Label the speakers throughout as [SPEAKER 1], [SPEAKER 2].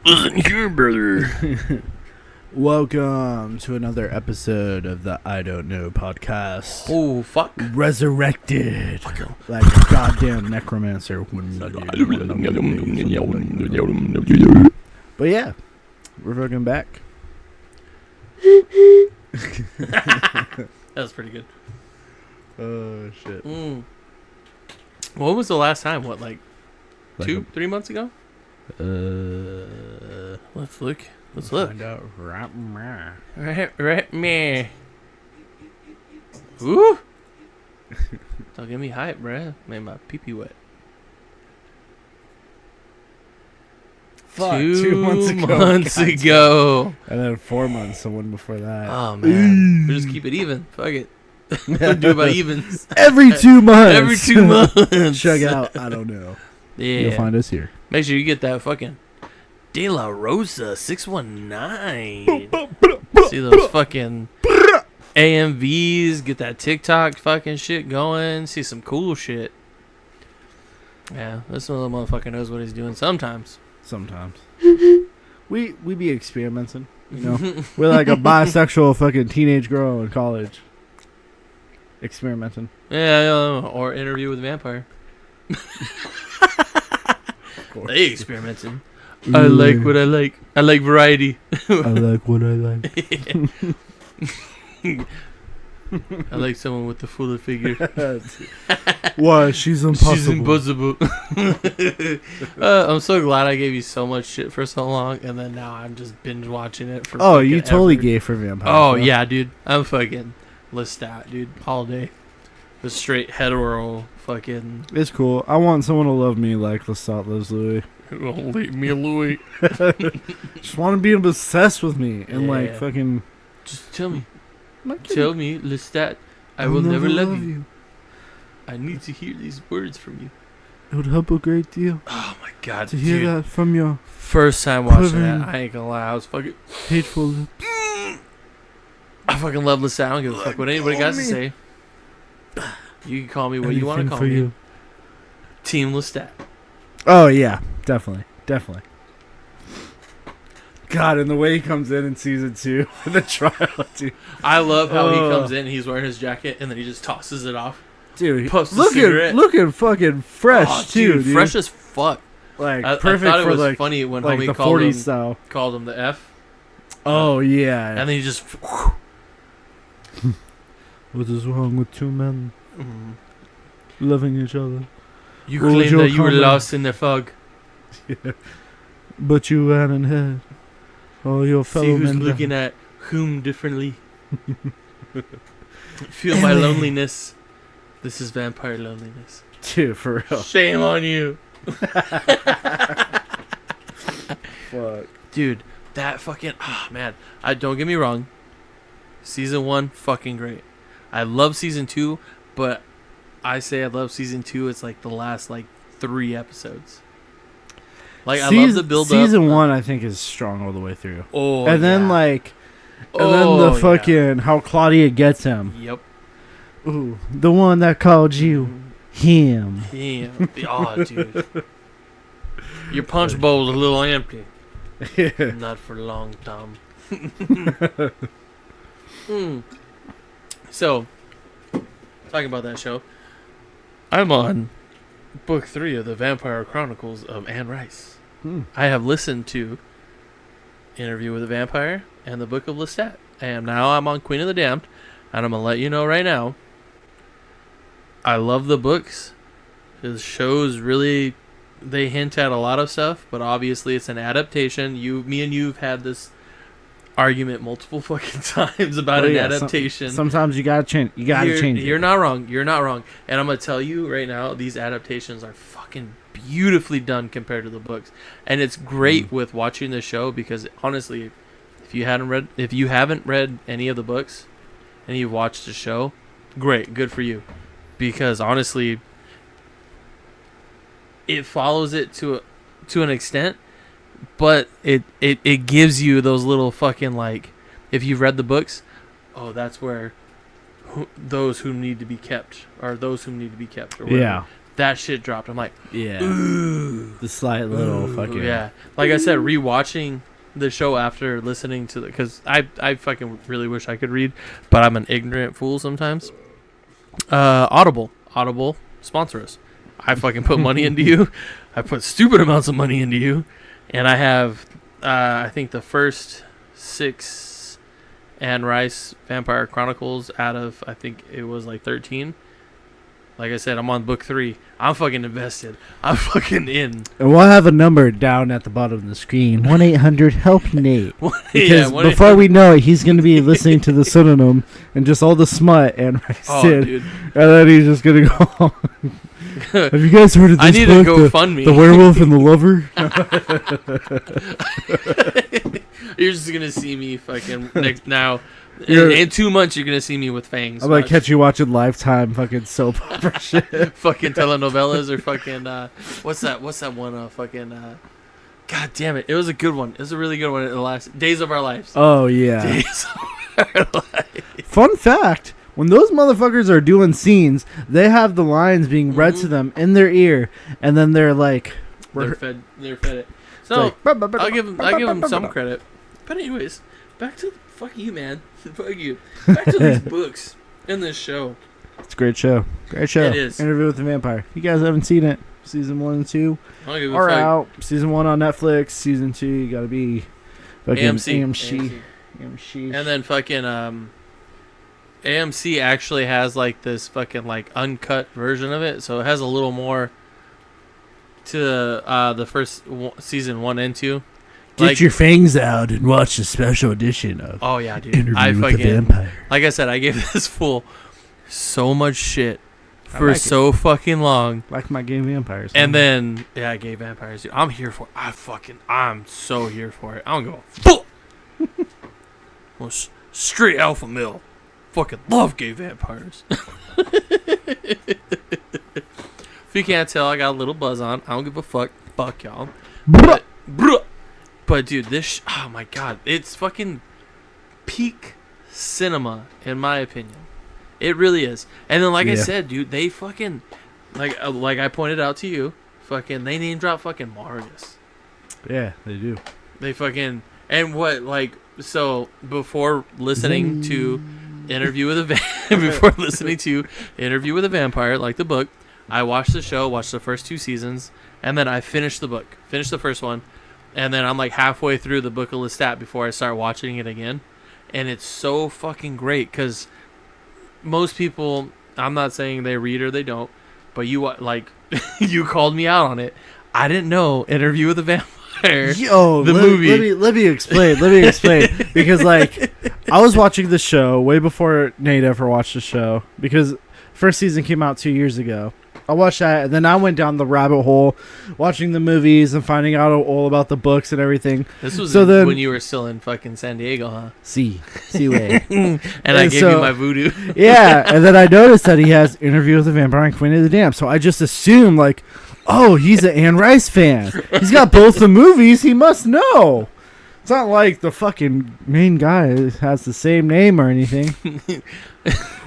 [SPEAKER 1] Listen here, brother.
[SPEAKER 2] Welcome to another episode of the I Don't Know podcast.
[SPEAKER 1] Oh, fuck.
[SPEAKER 2] Resurrected like a goddamn necromancer. But yeah, we're fucking back.
[SPEAKER 1] That was pretty good.
[SPEAKER 2] Oh, shit.
[SPEAKER 1] When was the last time? What, like 3 months ago? Let's look. Let's look.
[SPEAKER 2] Find out right now.
[SPEAKER 1] Right, me. Woo! Don't get me hype, bruh. Made my pee-pee wet.
[SPEAKER 2] Fuck,
[SPEAKER 1] 2
[SPEAKER 2] months ago.
[SPEAKER 1] months
[SPEAKER 2] God
[SPEAKER 1] ago.
[SPEAKER 2] And then 4 months, the one before that.
[SPEAKER 1] Oh, man. We'll just keep it even. Fuck it. We'll do it by evens.
[SPEAKER 2] Every 2 months.
[SPEAKER 1] Every 2 months.
[SPEAKER 2] Check out I Don't Know.
[SPEAKER 1] Yeah.
[SPEAKER 2] You'll find us here.
[SPEAKER 1] Make sure you get that fucking De La Rosa 619. See those fucking AMVs. Get that TikTok fucking shit going. See some cool shit. Yeah, this little motherfucker knows what he's doing sometimes.
[SPEAKER 2] Sometimes. we be experimenting, you know. We're like a bisexual fucking teenage girl in college. Experimenting.
[SPEAKER 1] Yeah, or Interview with a Vampire. They experimenting. I like what I like. I like variety.
[SPEAKER 2] I like what I like.
[SPEAKER 1] I like someone with the fuller figure.
[SPEAKER 2] Why? She's impossible.
[SPEAKER 1] She's impossible. I'm so glad I gave you so much shit for so long, and then now I'm just binge watching it for.
[SPEAKER 2] Oh, you totally
[SPEAKER 1] ever.
[SPEAKER 2] gay for vampires.
[SPEAKER 1] Oh
[SPEAKER 2] bro.
[SPEAKER 1] yeah, dude. I'm fucking Lestat, dude, all day. The straight hetero fucking.
[SPEAKER 2] It's cool. I want someone to love me like Lestat loves Louis.
[SPEAKER 1] Leave me, Louis.
[SPEAKER 2] Just want to be obsessed with me and like
[SPEAKER 1] Yeah.
[SPEAKER 2] fucking.
[SPEAKER 1] Just tell me.
[SPEAKER 2] Like,
[SPEAKER 1] Tell me, Lestat. I
[SPEAKER 2] I'll
[SPEAKER 1] will never love you. I need to hear these words from you.
[SPEAKER 2] It would help a great deal
[SPEAKER 1] Oh my god,
[SPEAKER 2] to hear
[SPEAKER 1] dude.
[SPEAKER 2] that from your
[SPEAKER 1] First time watching
[SPEAKER 2] Quivering.
[SPEAKER 1] that, I ain't gonna lie, I was fucking.
[SPEAKER 2] hateful lips.
[SPEAKER 1] I fucking love Lestat. I don't give a fuck what anybody got to say. You can call me what you want to
[SPEAKER 2] Anything
[SPEAKER 1] call
[SPEAKER 2] for
[SPEAKER 1] me.
[SPEAKER 2] you.
[SPEAKER 1] Team Lestat.
[SPEAKER 2] Oh yeah, definitely. God, and the way he comes in season 2 for the trial, dude.
[SPEAKER 1] I love how he
[SPEAKER 2] Oh.
[SPEAKER 1] comes in, he's wearing his jacket, and then he just tosses it off.
[SPEAKER 2] Dude,
[SPEAKER 1] Puffs a cigarette.
[SPEAKER 2] looking fucking fresh
[SPEAKER 1] Oh,
[SPEAKER 2] too, dude.
[SPEAKER 1] fresh as fuck.
[SPEAKER 2] Like
[SPEAKER 1] I
[SPEAKER 2] perfect
[SPEAKER 1] thought it
[SPEAKER 2] for
[SPEAKER 1] was
[SPEAKER 2] like
[SPEAKER 1] funny when
[SPEAKER 2] like
[SPEAKER 1] homie
[SPEAKER 2] the
[SPEAKER 1] called
[SPEAKER 2] 40s
[SPEAKER 1] him,
[SPEAKER 2] style.
[SPEAKER 1] called him the F,
[SPEAKER 2] Oh yeah.
[SPEAKER 1] and then he just.
[SPEAKER 2] What is wrong with two men loving each other?
[SPEAKER 1] You
[SPEAKER 2] What was
[SPEAKER 1] claimed
[SPEAKER 2] your
[SPEAKER 1] that you were
[SPEAKER 2] comment?
[SPEAKER 1] lost in the fog.
[SPEAKER 2] But you ran and hid. Oh, your fellow
[SPEAKER 1] See who's
[SPEAKER 2] men.
[SPEAKER 1] looking at whom differently. Feel my loneliness. This is vampire loneliness.
[SPEAKER 2] Dude, for real.
[SPEAKER 1] Shame on you.
[SPEAKER 2] Fuck.
[SPEAKER 1] Dude, that fucking man. I don't get me wrong. Season 1 fucking great. I love season 2, but I say I love season 2. It's like the last like 3 episodes. Like I love the build up.
[SPEAKER 2] Season 1, I think, is strong all the way through.
[SPEAKER 1] Oh,
[SPEAKER 2] and then
[SPEAKER 1] yeah.
[SPEAKER 2] like, and then
[SPEAKER 1] Oh,
[SPEAKER 2] the fucking how Claudia gets him.
[SPEAKER 1] Yep.
[SPEAKER 2] Ooh, the one that called you him.
[SPEAKER 1] Damn. Oh, dude. Your punch bowl is a little empty. Not for long, Tom. So, talking about that show, I'm on book 3 of the Vampire Chronicles of Anne Rice. I have listened to Interview with a Vampire and the Book of Lestat, and now I'm on Queen of the Damned, and I'm gonna let you know right now. I love the books. The shows really, they hint at a lot of stuff, but obviously it's an adaptation. Me and you've had this argument multiple fucking times about
[SPEAKER 2] Well,
[SPEAKER 1] an
[SPEAKER 2] yeah,
[SPEAKER 1] adaptation.
[SPEAKER 2] Sometimes you gotta change. You gotta change it.
[SPEAKER 1] You're not wrong. You're not wrong. And I'm gonna tell you right now, these adaptations are fucking beautifully done compared to the books. And it's great with watching the show because honestly, if you haven't read any of the books and you've watched the show, great, good for you. Because honestly, it follows it to an extent, but it gives you those little fucking like, if you've read the books, oh, that's where those who need to be kept, or those who need to be kept, or whatever.
[SPEAKER 2] Yeah.
[SPEAKER 1] that shit dropped. I'm like,
[SPEAKER 2] Yeah.
[SPEAKER 1] ooh,
[SPEAKER 2] The slight little fucking.
[SPEAKER 1] yeah. Like I said, rewatching the show after listening to because I fucking really wish I could read, but I'm an ignorant fool sometimes. Audible sponsor us. I fucking put money into you. I put stupid amounts of money into you, and I have I think the first 6 Anne Rice Vampire Chronicles out of I think it was like 13. Like I said, I'm on book 3. I'm fucking invested. I'm fucking in.
[SPEAKER 2] And we'll have a number down at the bottom of the screen. 1-800-HELP-NATE. Because before we know it, he's going to be listening to the synonym and just all the smut Anne Rice did.
[SPEAKER 1] Dude.
[SPEAKER 2] And then he's just going to go, have you guys heard of this
[SPEAKER 1] I need
[SPEAKER 2] book?
[SPEAKER 1] to go fund me.
[SPEAKER 2] The Werewolf and the Lover?
[SPEAKER 1] You're just going to see me fucking now. In 2 months, you're gonna see me with fangs.
[SPEAKER 2] I'm gonna catch you watching Lifetime fucking soap opera shit.
[SPEAKER 1] Fucking telenovelas or fucking what's that one fucking God damn it! It was a good one. It was a really good one. In the last Days of Our Lives.
[SPEAKER 2] Oh yeah.
[SPEAKER 1] Days of Our Lives.
[SPEAKER 2] Fun fact: when those motherfuckers are doing scenes, they have the lines being read to them in their ear, and then they're like,
[SPEAKER 1] They're fed it. So I'll give them some credit. But anyways, back to fuck you, man. Fuck you. Back to these books and this show.
[SPEAKER 2] It's a great show. Great show.
[SPEAKER 1] It is.
[SPEAKER 2] Interview with the Vampire. You guys haven't seen it. Season 1 and 2 are out. Season 1 on Netflix. Season 2, you gotta be fucking AMC.
[SPEAKER 1] And then fucking AMC actually has like this fucking like uncut version of it, so it has a little more to the first season 1 and 2.
[SPEAKER 2] Get your fangs out and watch the special edition of
[SPEAKER 1] dude.
[SPEAKER 2] Interview with the Vampire.
[SPEAKER 1] Like I said, I gave this fool so much shit for so fucking long.
[SPEAKER 2] Like my gay vampires.
[SPEAKER 1] And then, gay vampires. Dude, I'm here for it. I'm so here for it. I don't go fuck. Well, straight alpha male. Fucking love gay vampires. If you can't tell, I got a little buzz on. I don't give a fuck. Fuck y'all. But dude, oh my god, it's fucking peak cinema in my opinion. It really is. And then, like I said, dude, they fucking like I pointed out to you, fucking they name drop fucking Marius.
[SPEAKER 2] Yeah, they do.
[SPEAKER 1] They fucking so before listening to Interview with a Vampire, like the book, I watched the show, watched the first 2 seasons, and then I finished the book, finished the first one. And then I'm like halfway through the Book of Lestat before I start watching it again. And it's so fucking great because most people, I'm not saying they read or they don't, but you you called me out on it. I didn't know Interview with a Vampire.
[SPEAKER 2] Yo,
[SPEAKER 1] movie.
[SPEAKER 2] Let me explain. Because like I was watching the show way before Nate ever watched the show because first season came out 2 years ago. I watched that, and then I went down the rabbit hole, watching the movies and finding out all about the books and everything.
[SPEAKER 1] This was when you were still in fucking San Diego, huh?
[SPEAKER 2] See way.
[SPEAKER 1] and I gave you my voodoo.
[SPEAKER 2] Yeah, and then I noticed that he has Interview with the Vampire and Queen of the Damned, so I just assumed, like, oh, he's an Anne Rice fan. He's got both the movies. He must know. It's not like the fucking main guy has the same name or anything.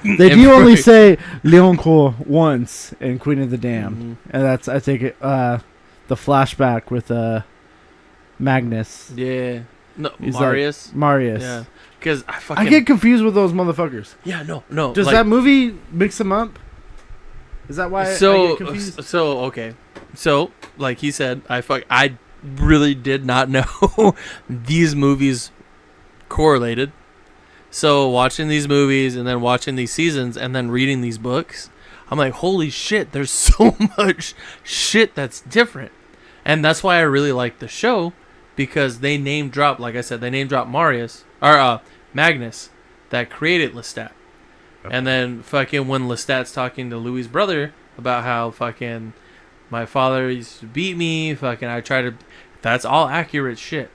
[SPEAKER 2] They do only say Leoncoeur once in Queen of the Damned. And that's, I think, the flashback with Magnus.
[SPEAKER 1] Yeah. No,
[SPEAKER 2] He's
[SPEAKER 1] Marius.
[SPEAKER 2] Like, Marius.
[SPEAKER 1] Yeah. Because I
[SPEAKER 2] get confused with those motherfuckers.
[SPEAKER 1] Yeah, no.
[SPEAKER 2] Does that movie mix them up? Is that why I get confused?
[SPEAKER 1] So, okay. So, like he said, I really did not know these movies correlated. So watching these movies and then watching these seasons and then reading these books, I'm like, holy shit, there's so much shit that's different. And that's why I really like the show, because they name drop, like I said, they name drop Marius or Magnus that created Lestat. Okay. And then fucking when Lestat's talking to Louis' brother about how fucking my father used to beat me, fucking I try to, that's all accurate shit.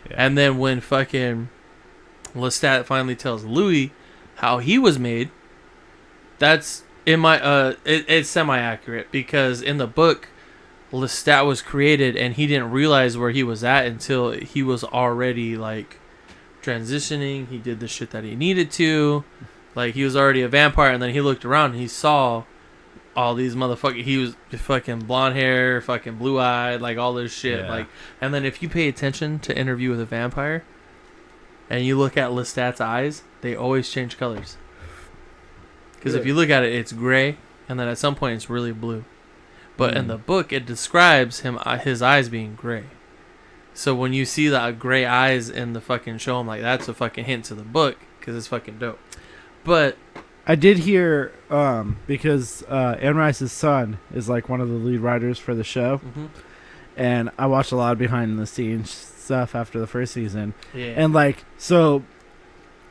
[SPEAKER 1] Yeah. And then when fucking Lestat finally tells Louis how he was made, that's in my it's semi-accurate, because in the book Lestat was created and he didn't realize where he was at until he was already like transitioning. He did the shit that he needed to, like he was already a vampire, and then he looked around and he saw all these motherfuckers. He was fucking blonde hair, fucking blue eyed, like all this shit.
[SPEAKER 2] Yeah.
[SPEAKER 1] Like, and then if you pay attention to Interview with a Vampire, and you look at Lestat's eyes, they always change colors. Because if you look at it, it's gray, and then at some point it's really blue. But in the book, it describes his eyes being gray. So when you see the gray eyes in the fucking show, I'm like, that's a fucking hint to the book, because it's fucking dope. But
[SPEAKER 2] I did hear, because Anne Rice's son is like one of the lead writers for the show, and I watched a lot of behind the scenes stuff after the first season, and like, so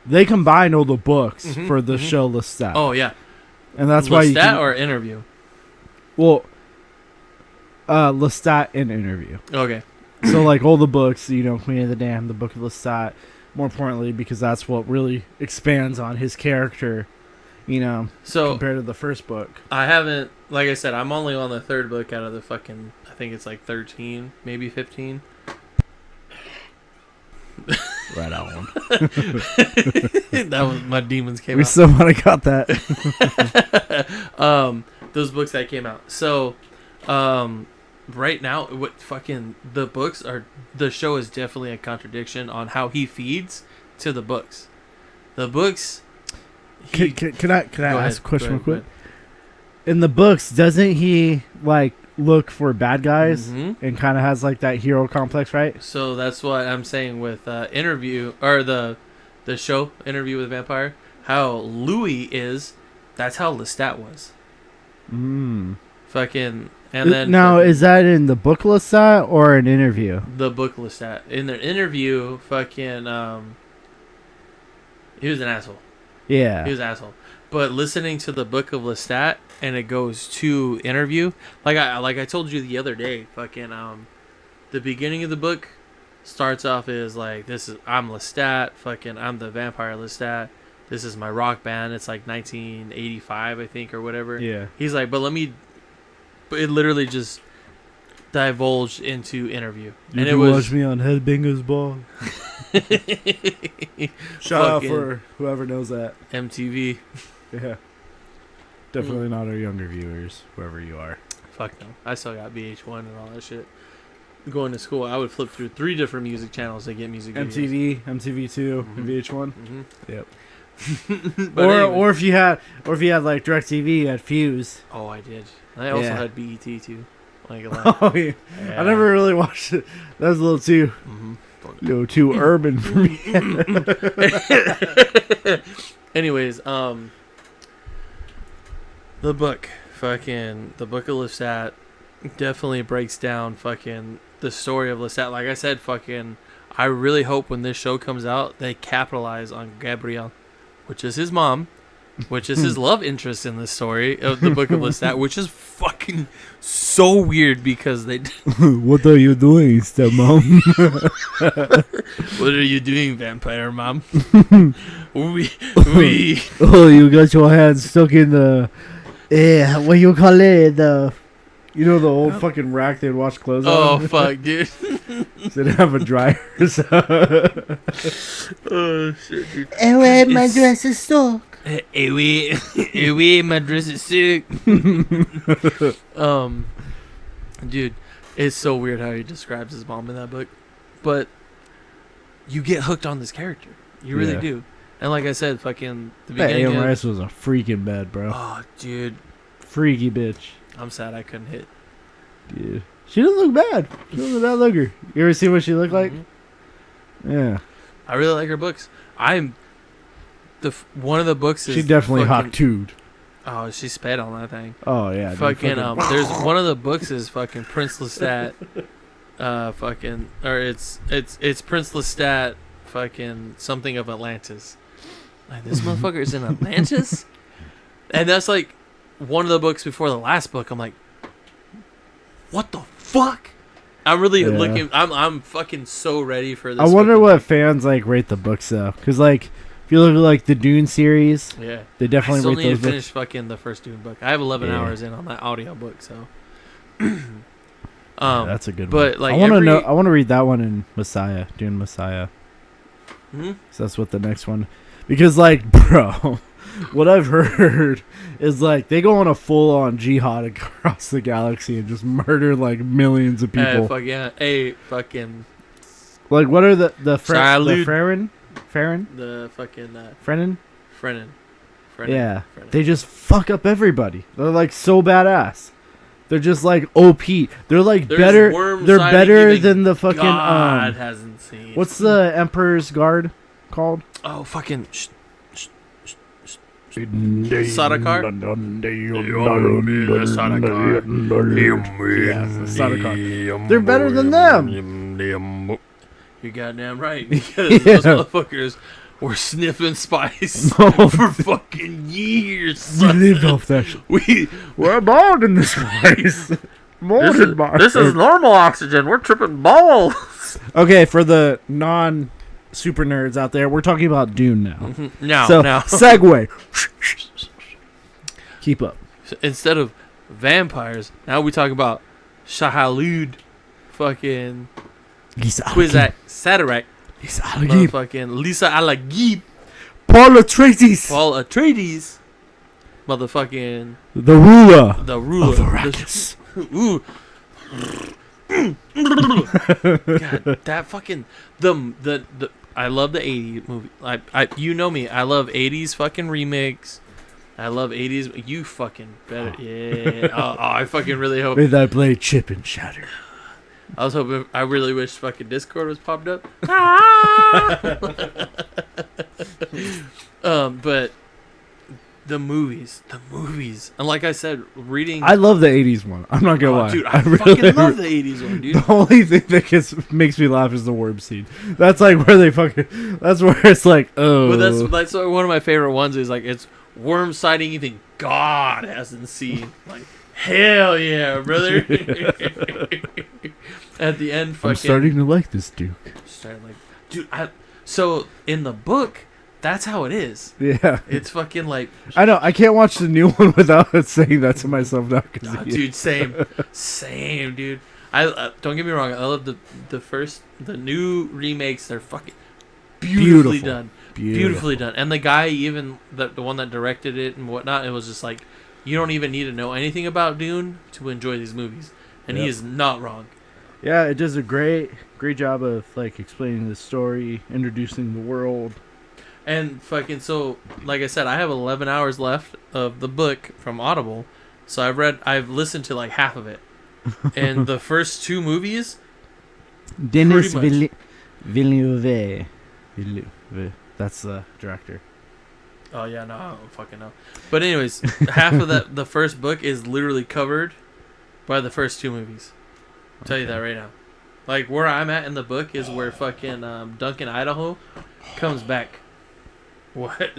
[SPEAKER 2] they combined all the books for the show Lestat.
[SPEAKER 1] Oh yeah,
[SPEAKER 2] and that's why you
[SPEAKER 1] Lestat or Interview.
[SPEAKER 2] Well, Lestat in Interview.
[SPEAKER 1] Okay.
[SPEAKER 2] So like all the books, you know, Queen of the Damned, the Book of Lestat. More importantly, because that's what really expands on his character, you know,
[SPEAKER 1] so
[SPEAKER 2] compared to the first book.
[SPEAKER 1] I haven't, like I said, I'm only on the third book out of the fucking, I think it's like 13, maybe 15.
[SPEAKER 2] Right on.
[SPEAKER 1] That was, my demons came
[SPEAKER 2] We
[SPEAKER 1] out.
[SPEAKER 2] still might have got that.
[SPEAKER 1] Those books that came out. So, right now, what fucking the books are, the show is definitely a contradiction on how he feeds to the books. The books.
[SPEAKER 2] Can I ask a question real quick?
[SPEAKER 1] Go
[SPEAKER 2] In the books, doesn't he like look for bad guys
[SPEAKER 1] ahead.
[SPEAKER 2] and kind of has like that hero complex, right?
[SPEAKER 1] So that's what I'm saying with Interview, or the show Interview with a Vampire. How Louis is, that's how Lestat was. Fucking, and then
[SPEAKER 2] now is that in the book Lestat or an Interview?
[SPEAKER 1] the book Lestat. In the Interview, fucking he was an asshole.
[SPEAKER 2] Yeah.
[SPEAKER 1] He was an asshole. But listening to the book of Lestat and it goes to Interview, like I told you the other day, fucking the beginning of the book starts off as like, I'm Lestat, fucking I'm the vampire Lestat. This is my rock band. It's like 1985, I think, or whatever.
[SPEAKER 2] Yeah.
[SPEAKER 1] He's like, but it literally just divulged into Interview.
[SPEAKER 2] Did you watch me on Headbangers Ball? Shout out
[SPEAKER 1] Fucking
[SPEAKER 2] for whoever knows that.
[SPEAKER 1] MTV.
[SPEAKER 2] Yeah. Definitely not our younger viewers, whoever you are.
[SPEAKER 1] Fuck no. I still got VH1 and all that shit. Going to school, I would flip through 3 different music channels to get music videos.
[SPEAKER 2] MTV, MTV2, and VH1. Yep.
[SPEAKER 1] Or
[SPEAKER 2] if you had like DirecTV, you had Fuse.
[SPEAKER 1] oh, I did. I also
[SPEAKER 2] Yeah.
[SPEAKER 1] had BET too. Like a lot.
[SPEAKER 2] Oh yeah. I never really watched it. That was a little too, too urban for me.
[SPEAKER 1] Anyways, the book of Lestat definitely breaks down fucking the story of Lestat. Like I said, fucking, I really hope when this show comes out, they capitalize on Gabrielle, which is his mom, which is his love interest in the story of the book of Lestat, which is fucking so weird because they.
[SPEAKER 2] What are you doing, stepmom?
[SPEAKER 1] What are you doing, vampire mom? we.
[SPEAKER 2] Oh, you got your hands stuck in the. What you call it? The. You know the old fucking rack they'd wash clothes
[SPEAKER 1] Oh
[SPEAKER 2] on?
[SPEAKER 1] fuck, dude.
[SPEAKER 2] They didn't have a dryer. So.
[SPEAKER 1] Oh shit, dude.
[SPEAKER 2] Anyway, my dress is stuck.
[SPEAKER 1] Anyway, my dress is sick. Dude, it's so weird how he describes his mom in that book, but you get hooked on this character. You really do. And like I said, fucking the beginning.
[SPEAKER 2] Anne Rice was a freaking bed, bro.
[SPEAKER 1] Oh, dude,
[SPEAKER 2] Freaky bitch.
[SPEAKER 1] I'm sad I couldn't hit.
[SPEAKER 2] Dude. She doesn't look bad. She doesn't bad looker. You ever see what she looked like? Yeah.
[SPEAKER 1] I really like her books. One of the books is
[SPEAKER 2] She definitely
[SPEAKER 1] fucking,
[SPEAKER 2] hot-tooed.
[SPEAKER 1] Oh, she sped on that thing.
[SPEAKER 2] Oh, yeah.
[SPEAKER 1] Fucking, there's one of the books is fucking Prince Lestat. It's Prince Lestat, fucking something of Atlantis. Like, this motherfucker is in Atlantis? And that's like one of the books before the last book. I'm like, what the fuck? I'm really looking. I'm fucking so ready for this.
[SPEAKER 2] I wonder what fans like rate the books though, because like if you look at like the Dune series,
[SPEAKER 1] yeah,
[SPEAKER 2] they definitely
[SPEAKER 1] I still
[SPEAKER 2] rate
[SPEAKER 1] need
[SPEAKER 2] those
[SPEAKER 1] to
[SPEAKER 2] books.
[SPEAKER 1] finish fucking the first Dune book. I have 11 hours in on that audio book, so.
[SPEAKER 2] That's a good
[SPEAKER 1] but
[SPEAKER 2] one.
[SPEAKER 1] like
[SPEAKER 2] I want to know. I want to read that one in Messiah, Dune Messiah.
[SPEAKER 1] Hmm?
[SPEAKER 2] So that's what the next one, because like bro, what I've heard is like they go on a full-on jihad across the galaxy and just murder like millions of people.
[SPEAKER 1] Hey, fuck yeah. Hey, fucking.
[SPEAKER 2] Like, what are the
[SPEAKER 1] Salud.
[SPEAKER 2] Farron?
[SPEAKER 1] The fucking.
[SPEAKER 2] Frenin?
[SPEAKER 1] Frenin.
[SPEAKER 2] Yeah.
[SPEAKER 1] Frenin.
[SPEAKER 2] They just fuck up everybody. They're like so badass. They're just like OP. They're like
[SPEAKER 1] There's
[SPEAKER 2] better.
[SPEAKER 1] worm
[SPEAKER 2] They're
[SPEAKER 1] sighting
[SPEAKER 2] better
[SPEAKER 1] even
[SPEAKER 2] than the fucking
[SPEAKER 1] God hasn't seen.
[SPEAKER 2] What's the Emperor's Guard called?
[SPEAKER 1] Oh, fucking.
[SPEAKER 2] Sardaukar? Yeah, it's the Sardaukar. They're better than them.
[SPEAKER 1] You're goddamn right. Because those motherfuckers were sniffing spice
[SPEAKER 2] Oh.
[SPEAKER 1] for fucking years.
[SPEAKER 2] We lived off that shit. We're bald in this place. Molded by
[SPEAKER 1] This is normal oxygen. We're tripping balls.
[SPEAKER 2] Okay, for the non-super nerds out there, we're talking about Dune now.
[SPEAKER 1] Now,
[SPEAKER 2] So,
[SPEAKER 1] now.
[SPEAKER 2] segue. Keep up.
[SPEAKER 1] So instead of vampires, now we talk about Shahalud, fucking Kwisatz Haderach, motherfucking Lisa Alagib,
[SPEAKER 2] Paul Atreides,
[SPEAKER 1] Paul Atreides, motherfucking
[SPEAKER 2] the ruler
[SPEAKER 1] the ruler
[SPEAKER 2] of Arrakis.
[SPEAKER 1] Ooh. God, that fucking the I love the 80s movie. I you know me. I love 80s fucking remakes. I love 80s. You fucking better. Yeah. I fucking really hope.
[SPEAKER 2] May thy blade chip and shatter.
[SPEAKER 1] I was hoping. I really wish fucking Discord was popped up. But the movies, and like I said, reading.
[SPEAKER 2] I love the 80s one. I'm not gonna lie.
[SPEAKER 1] Dude, I fucking love the 80s one, dude.
[SPEAKER 2] The only thing that makes me laugh is the worm scene. That's like where they fucking. That's where it's like, oh.
[SPEAKER 1] But that's one of my favorite ones. Is like it's worm sighting even God hasn't seen. Like hell yeah, brother. At the end, fucking.
[SPEAKER 2] I'm starting to like this Duke.
[SPEAKER 1] Dude. So in the book, that's how it is.
[SPEAKER 2] Yeah.
[SPEAKER 1] It's fucking like.
[SPEAKER 2] I know. I can't watch the new one without saying that to myself now.
[SPEAKER 1] Dude, same, dude. I don't get me wrong. I love the new remakes. They're fucking beautifully done. Beautifully done. And the guy, even the one that directed it and whatnot, it was just like, you don't even need to know anything about Dune to enjoy these movies, and he is not wrong.
[SPEAKER 2] Yeah, it does a great job of like explaining the story, introducing the world.
[SPEAKER 1] And fucking so, like I said, I have 11 hours left of the book from Audible, so I've listened to like half of it, and the first two movies.
[SPEAKER 2] Denis Villeneuve. That's the director.
[SPEAKER 1] Oh yeah, no, I don't fucking know. But anyways, half of the first book is literally covered by the first two movies. I'll tell you that right now. Like where I'm at in the book is where fucking Duncan Idaho comes back. What?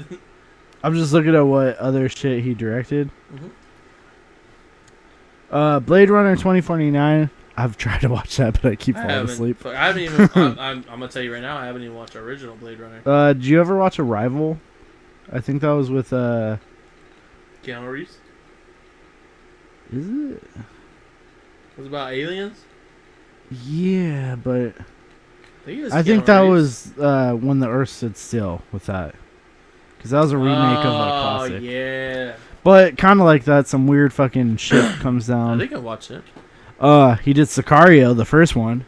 [SPEAKER 2] I'm just looking at what other shit he directed. Blade Runner 2049. I've tried to watch that, but I keep falling asleep.
[SPEAKER 1] I haven't even. I'm gonna tell you right now. I haven't even watched the original Blade Runner.
[SPEAKER 2] Did you ever watch Arrival? I think that was with
[SPEAKER 1] Keanu Reeves.
[SPEAKER 2] Is it?
[SPEAKER 1] It was about aliens.
[SPEAKER 2] Yeah, but
[SPEAKER 1] I think
[SPEAKER 2] that was When the Earth Stood Still with that, because that was a remake of a classic.
[SPEAKER 1] Oh yeah.
[SPEAKER 2] But kind of like that, some weird fucking shit comes down.
[SPEAKER 1] I think I watched it.
[SPEAKER 2] He did Sicario, the first one.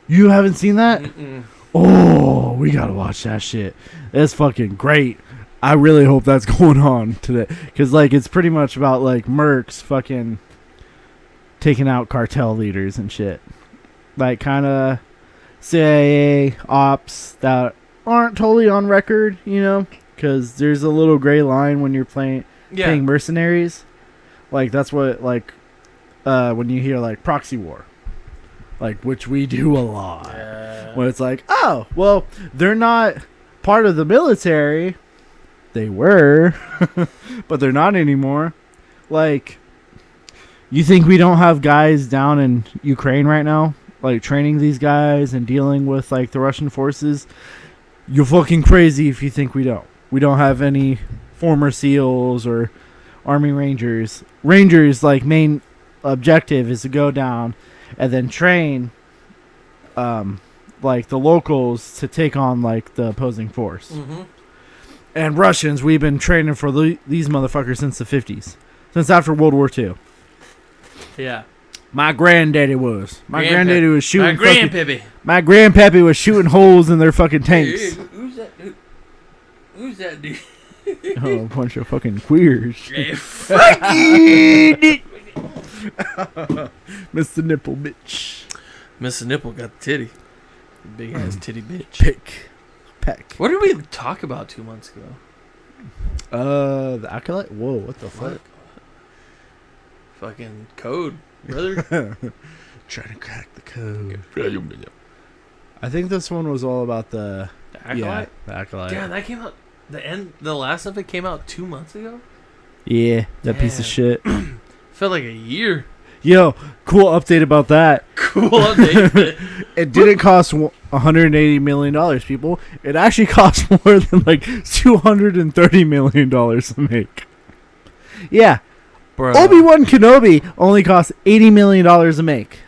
[SPEAKER 2] You haven't seen that?
[SPEAKER 1] Mm-mm.
[SPEAKER 2] Oh, we gotta watch that shit. It's fucking great. I really hope that's going on today, because like it's pretty much about like mercs fucking taking out cartel leaders and shit, like kind of CIA ops that aren't totally on record, you know, because there's a little gray line when you're paying mercenaries. Like that's what like when you hear like proxy war, like which we do a lot.
[SPEAKER 1] Yeah.
[SPEAKER 2] When it's like, oh well, they're not part of the military. They were, but they're not anymore. Like, you think we don't have guys down in Ukraine right now, like training these guys and dealing with like the Russian forces? You're fucking crazy if you think we don't. We don't have any former SEALs or Army Rangers. Rangers, like, main objective is to go down and then train, like, the locals to take on, like, the opposing force.
[SPEAKER 1] Mm-hmm.
[SPEAKER 2] and Russians, we've been training for these motherfuckers since the 50s. Since after World War II.
[SPEAKER 1] Yeah.
[SPEAKER 2] My granddaddy was. My granddaddy was shooting.
[SPEAKER 1] My grandpappy.
[SPEAKER 2] My grandpappy was shooting holes in their fucking tanks.
[SPEAKER 1] Hey, who's that? Who's that dude?
[SPEAKER 2] Oh, a bunch of fucking queers.
[SPEAKER 1] Yeah, fuck you.
[SPEAKER 2] Mr. Nipple, bitch.
[SPEAKER 1] Mr. Nipple got the titty. Big ass titty bitch.
[SPEAKER 2] Peck.
[SPEAKER 1] What did we talk about 2 months ago?
[SPEAKER 2] The Acolyte? Whoa, what the fuck?
[SPEAKER 1] Fucking code, brother.
[SPEAKER 2] Trying to crack the code. I think this one was all about the
[SPEAKER 1] Acolyte?
[SPEAKER 2] Yeah, the Acolyte.
[SPEAKER 1] Damn, that came out. The last of it came out 2 months ago.
[SPEAKER 2] Yeah, that piece of shit.
[SPEAKER 1] Felt like a year.
[SPEAKER 2] Yo, cool update about that.
[SPEAKER 1] Cool update.
[SPEAKER 2] It didn't cost $180 million, people. It actually cost more than like $230 million to make. Yeah.
[SPEAKER 1] Bruh.
[SPEAKER 2] Obi-Wan Kenobi only cost $80 million to make.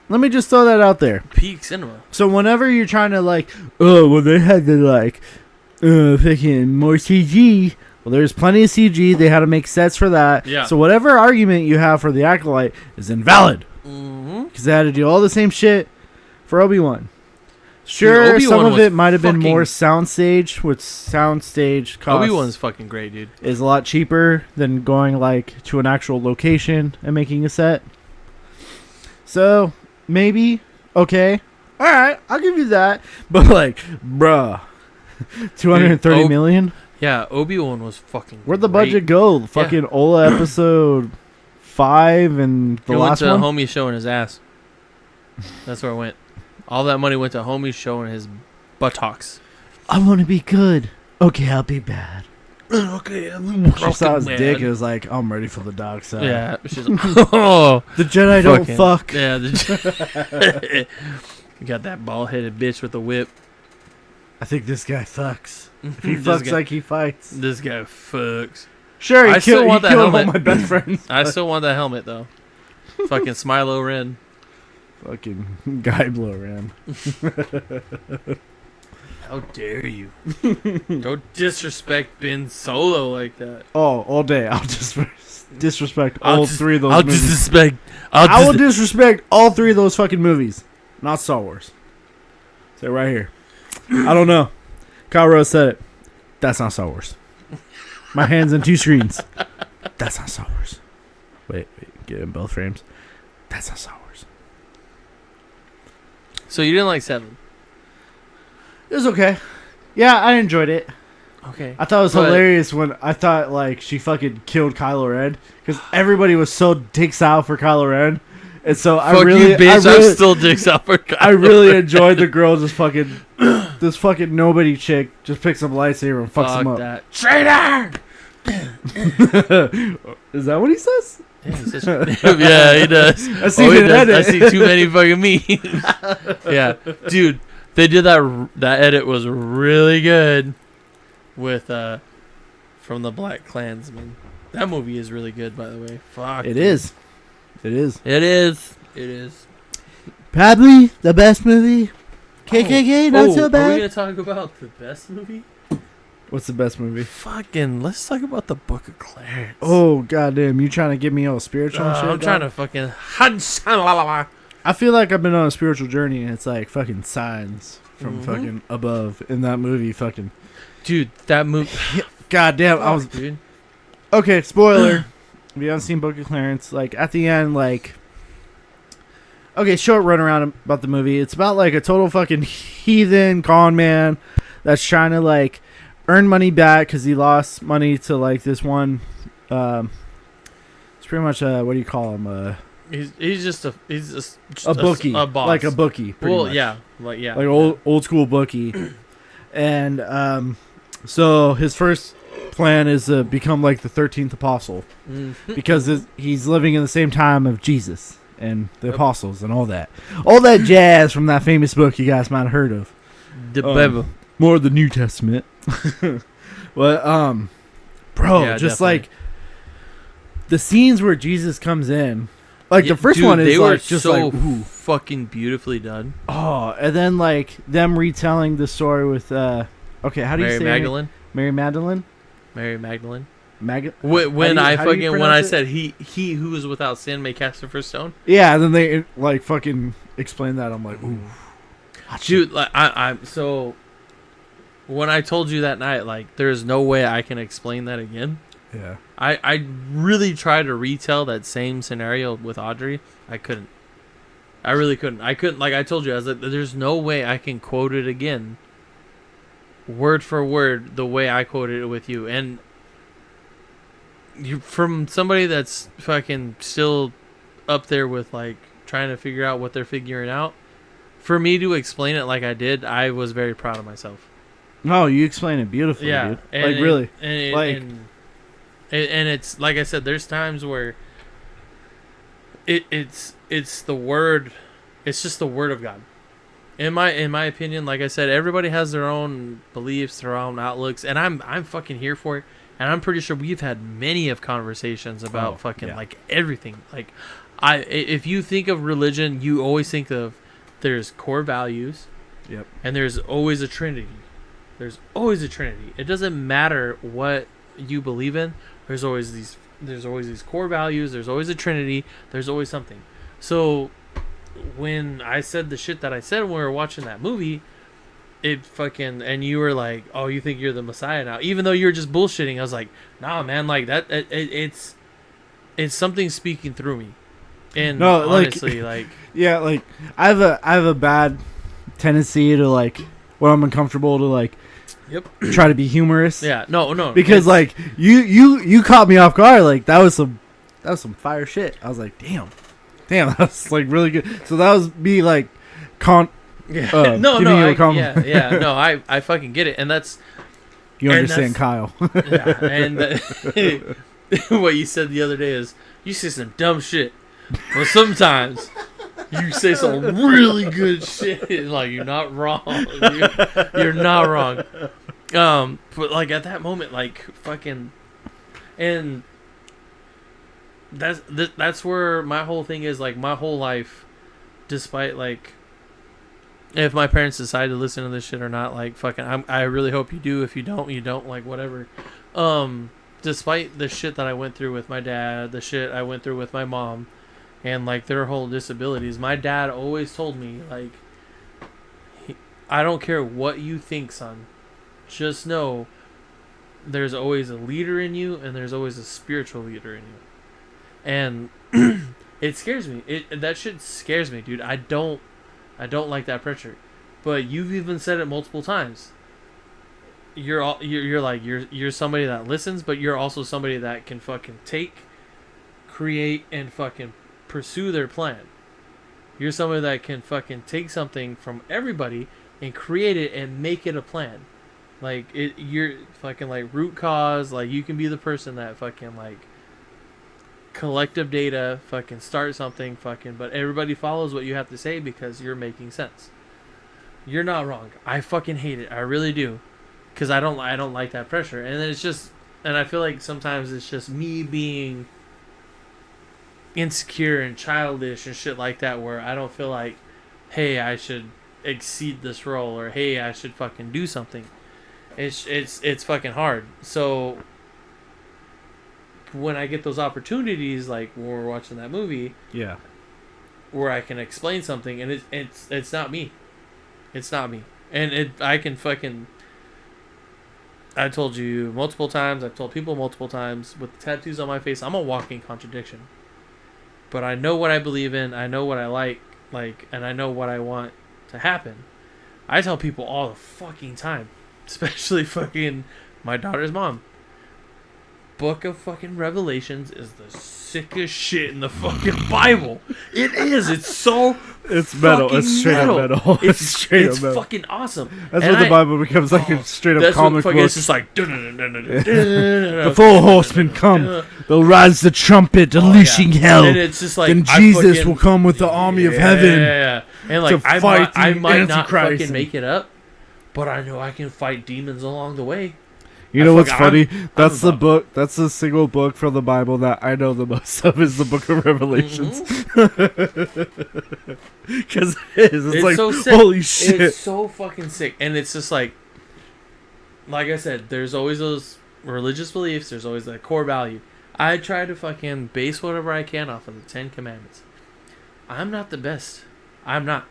[SPEAKER 2] Let me just throw that out there.
[SPEAKER 1] Peak cinema.
[SPEAKER 2] So whenever you're trying to like, oh, well, they had to like, fucking more CG. Well, there's plenty of CG. They had to make sets for that.
[SPEAKER 1] Yeah.
[SPEAKER 2] So whatever argument you have for the Acolyte is invalid.
[SPEAKER 1] Mm-hmm.
[SPEAKER 2] Because they had to do all the same shit for Obi-Wan. Sure,
[SPEAKER 1] Dude,
[SPEAKER 2] some
[SPEAKER 1] Obi-Wan
[SPEAKER 2] of it might have been
[SPEAKER 1] fucking-
[SPEAKER 2] more soundstage, which soundstage cost
[SPEAKER 1] Obi-Wan's fucking great, dude.
[SPEAKER 2] is a lot cheaper than going like to an actual location and making a set. So maybe okay, all right, I'll give you that. But like, bruh, 230 million.
[SPEAKER 1] Yeah, Obi-Wan was fucking.
[SPEAKER 2] Where'd the
[SPEAKER 1] great.
[SPEAKER 2] budget go? Fucking Ola episode 5 and the
[SPEAKER 1] It went
[SPEAKER 2] last
[SPEAKER 1] to
[SPEAKER 2] one.
[SPEAKER 1] homie showing his ass. That's where it went. All that money went to homie showing his buttocks.
[SPEAKER 2] I want to be good. Okay, I'll be bad.
[SPEAKER 1] Okay,
[SPEAKER 2] She saw his dick. It was like, I'm ready for the dark side.
[SPEAKER 1] Yeah, she's like, oh,
[SPEAKER 2] The Jedi don't
[SPEAKER 1] fucking-
[SPEAKER 2] fuck.
[SPEAKER 1] Yeah, you got that bald-headed bitch with the whip.
[SPEAKER 2] I think this guy fucks. If he
[SPEAKER 1] This
[SPEAKER 2] fucks
[SPEAKER 1] guy-
[SPEAKER 2] like he fights.
[SPEAKER 1] This guy fucks.
[SPEAKER 2] Sure,
[SPEAKER 1] I still want
[SPEAKER 2] he
[SPEAKER 1] that
[SPEAKER 2] killed all
[SPEAKER 1] helmet.
[SPEAKER 2] my best friends.
[SPEAKER 1] I still want that helmet though. Fucking Smilo Ren.
[SPEAKER 2] Fucking guy blow around.
[SPEAKER 1] How dare you? Don't disrespect Ben Solo like that.
[SPEAKER 2] Oh, all day. I'll just disrespect all three of those
[SPEAKER 1] I'll
[SPEAKER 2] movies.
[SPEAKER 1] disrespect.
[SPEAKER 2] I will disrespect all three of those fucking movies. Not Star Wars. Say it right here. I don't know. Kyle Rose said it. That's not Star Wars. My hand's in two screens. That's not Star Wars. Wait, get in both frames. That's not Star Wars.
[SPEAKER 1] So you didn't like 7?
[SPEAKER 2] It was okay. Yeah, I enjoyed it.
[SPEAKER 1] Okay.
[SPEAKER 2] I thought it was
[SPEAKER 1] But-
[SPEAKER 2] hilarious when I thought like she fucking killed Kylo Ren because everybody was so dicks out for Kylo Ren, and so
[SPEAKER 1] Fuck
[SPEAKER 2] I really,
[SPEAKER 1] you, bitch.
[SPEAKER 2] I really,
[SPEAKER 1] I'm still dicks out for Kylo.
[SPEAKER 2] I really enjoyed the girl just fucking this fucking nobody chick just picks up a lightsaber and fucks
[SPEAKER 1] Fuck
[SPEAKER 2] him up.
[SPEAKER 1] that. Traitor!
[SPEAKER 2] Is that what he says?
[SPEAKER 1] Yeah, he says- yeah, he does.
[SPEAKER 2] I see
[SPEAKER 1] Oh, he
[SPEAKER 2] the
[SPEAKER 1] does.
[SPEAKER 2] edit.
[SPEAKER 1] I see too many fucking memes. Yeah, dude, they did that. That edit was really good with from the Black Klansman. That movie is really good, by the way. Fuck.
[SPEAKER 2] It is. It is.
[SPEAKER 1] It is. It is.
[SPEAKER 2] Probably the best movie. KKK, not so
[SPEAKER 1] Are we
[SPEAKER 2] bad.
[SPEAKER 1] gonna talk about the best movie?
[SPEAKER 2] What's the best movie?
[SPEAKER 1] Fucking, let's talk about the Book of Clarence.
[SPEAKER 2] Oh goddamn! You trying to get me all spiritual and shit?
[SPEAKER 1] I'm trying to fucking.
[SPEAKER 2] I feel like I've been on a spiritual journey, and it's like fucking signs from
[SPEAKER 1] Mhm.
[SPEAKER 2] fucking above in that movie. Fucking
[SPEAKER 1] Dude, that movie.
[SPEAKER 2] goddamn! I was
[SPEAKER 1] Dude.
[SPEAKER 2] okay. Spoiler: if you haven't seen Book of Clarence, like at the end, like okay, short run around about the movie. It's about like a total fucking heathen con man that's trying to like earn money back because he lost money to like this one. It's pretty much what do you call him?
[SPEAKER 1] He's just a
[SPEAKER 2] A bookie,
[SPEAKER 1] a boss,
[SPEAKER 2] like a bookie. Pretty
[SPEAKER 1] Well,
[SPEAKER 2] much.
[SPEAKER 1] yeah,
[SPEAKER 2] Like old school bookie. And so his first plan is to become like the 13th apostle because he's living in the same time of Jesus and the
[SPEAKER 1] Yep.
[SPEAKER 2] apostles and all that jazz from that famous book you guys might have heard of.
[SPEAKER 1] the Bible.
[SPEAKER 2] More of the New Testament. But bro,
[SPEAKER 1] Yeah,
[SPEAKER 2] just
[SPEAKER 1] definitely.
[SPEAKER 2] like the scenes where Jesus comes in, like
[SPEAKER 1] Yeah,
[SPEAKER 2] the first
[SPEAKER 1] dude,
[SPEAKER 2] one is
[SPEAKER 1] they were
[SPEAKER 2] like just
[SPEAKER 1] so
[SPEAKER 2] like ooh.
[SPEAKER 1] fucking beautifully done.
[SPEAKER 2] Oh, and then like them retelling the story with okay, how do you
[SPEAKER 1] Mary
[SPEAKER 2] say
[SPEAKER 1] Magdalene.
[SPEAKER 2] Her? Mary Magdalene.
[SPEAKER 1] Mary Magdalene.
[SPEAKER 2] When
[SPEAKER 1] I said he who is without sin may cast the first stone.
[SPEAKER 2] Yeah, and then they like fucking explain that. I'm like, ooh,
[SPEAKER 1] dude. Like I'm so. When I told you that night, like, there's no way I can explain that again.
[SPEAKER 2] Yeah.
[SPEAKER 1] I really tried to retell that same scenario with Audrey. I couldn't. I really couldn't. I couldn't. Like I told you, I was like, there's no way I can quote it again, word for word, the way I quoted it with you. And you, from somebody that's fucking still up there with like trying to figure out what they're figuring out, for me to explain it like I did, I was very proud of myself.
[SPEAKER 2] No, you explain it beautifully,
[SPEAKER 1] yeah,
[SPEAKER 2] dude.
[SPEAKER 1] And,
[SPEAKER 2] like really,
[SPEAKER 1] and it's like I said, there's times where it's the word, it's just the word of God. In my opinion, like I said, everybody has their own beliefs, their own outlooks, and I'm fucking here for it. And I'm pretty sure we've had many of conversations about like everything. Like, if you think of religion, you always think of there's core values,
[SPEAKER 2] yep,
[SPEAKER 1] and there's always a Trinity. There's always a Trinity. It doesn't matter what you believe in. There's always these core values. There's always a Trinity. There's always something. So when I said the shit that I said when we were watching that movie, it fucking, and you were like, oh, you think you're the Messiah now, even though you were just bullshitting. I was like, nah, man, like that. It's something speaking through me. And no, honestly, like
[SPEAKER 2] yeah, like I have a bad tendency to like when I'm uncomfortable to like.
[SPEAKER 1] Yep.
[SPEAKER 2] Try to be humorous.
[SPEAKER 1] Yeah. No.
[SPEAKER 2] Because like you caught me off guard. Like that was some fire shit. I was like, damn, that was like really good. So that was me like
[SPEAKER 1] yeah. No. I fucking get it, and that's
[SPEAKER 2] you understand, Kyle.
[SPEAKER 1] Yeah. And what you said the other day is you say some dumb shit. Well, sometimes you say some really good shit. Like, you're not wrong. You're not wrong. But like at that moment, like fucking, and that's where my whole thing is. Like my whole life, despite like, if my parents decide to listen to this shit or not, like fucking, I really hope you do. If you don't, you don't. Like whatever. Despite the shit that I went through with my dad, the shit I went through with my mom, and like their whole disabilities, my dad always told me like, I don't care what you think, son. Just know there's always a leader in you, and there's always a spiritual leader in you. And it scares me. That shit scares me, dude. I don't like that pressure. But you've even said it multiple times. You're somebody that listens, but you're also somebody that can fucking take, create, and fucking pursue their plan. You're somebody that can fucking take something from everybody and create it and make it a plan. Like you're fucking like root cause. Like you can be the person that fucking like collective data fucking start something fucking, but everybody follows what you have to say because you're making sense. You're not wrong. I fucking hate it. I really do, because I don't like that pressure. And then it's just, and I feel like sometimes it's just me being insecure and childish and shit like that, where I don't feel like, hey, I should exceed this role, or hey, I should fucking do something. It's fucking hard. So when I get those opportunities, like when we're watching that movie,
[SPEAKER 2] yeah,
[SPEAKER 1] where I can explain something, and it's not me, and I can fucking. I told you multiple times. I've told people multiple times. With the tattoos on my face, I'm a walking contradiction. But I know what I believe in. I know what I like, and I know what I want to happen. I tell people all the fucking time, especially fucking my daughter's mom. Book of fucking Revelations is the sickest shit in the fucking Bible. It is. It's so.
[SPEAKER 2] It's metal. It's straight up metal.
[SPEAKER 1] It's straight up metal. It's fucking awesome.
[SPEAKER 2] That's when the Bible becomes like a straight up comic book.
[SPEAKER 1] It's just like.
[SPEAKER 2] The four horsemen come. They'll rise the trumpet, unleashing hell.
[SPEAKER 1] And it's just like.
[SPEAKER 2] Then Jesus will come with the army of heaven.
[SPEAKER 1] Yeah. And like I might not fucking make it up, but I know I can fight demons along the way.
[SPEAKER 2] You know what's funny? That's the book. That's the single book from the Bible that I know the most of is the Book of Revelations. Because it is. It's like,
[SPEAKER 1] so sick.
[SPEAKER 2] Holy shit.
[SPEAKER 1] It's so fucking sick. And it's just like, like I said, there's always those religious beliefs. There's always that core value. I try to fucking base whatever I can off of the 10 Commandments. I'm not the best. I'm not.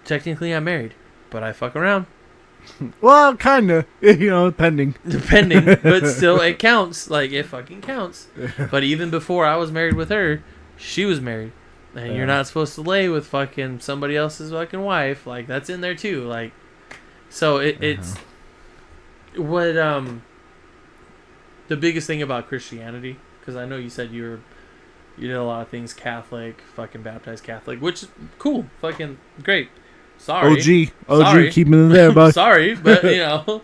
[SPEAKER 1] Technically, I'm married, but I fuck around.
[SPEAKER 2] Well, kind of. Pending.
[SPEAKER 1] Depending, but still, it counts. Like, it fucking counts. But even before I was married with her, she was married. And you're not supposed to lay with fucking somebody else's fucking wife. Like, that's in there too. Like, so it's what the biggest thing about Christianity, because I know you said you did a lot of things Catholic, fucking baptized Catholic, which is cool, fucking great. Sorry,
[SPEAKER 2] OG, keeping it there, bud.
[SPEAKER 1] Sorry, but the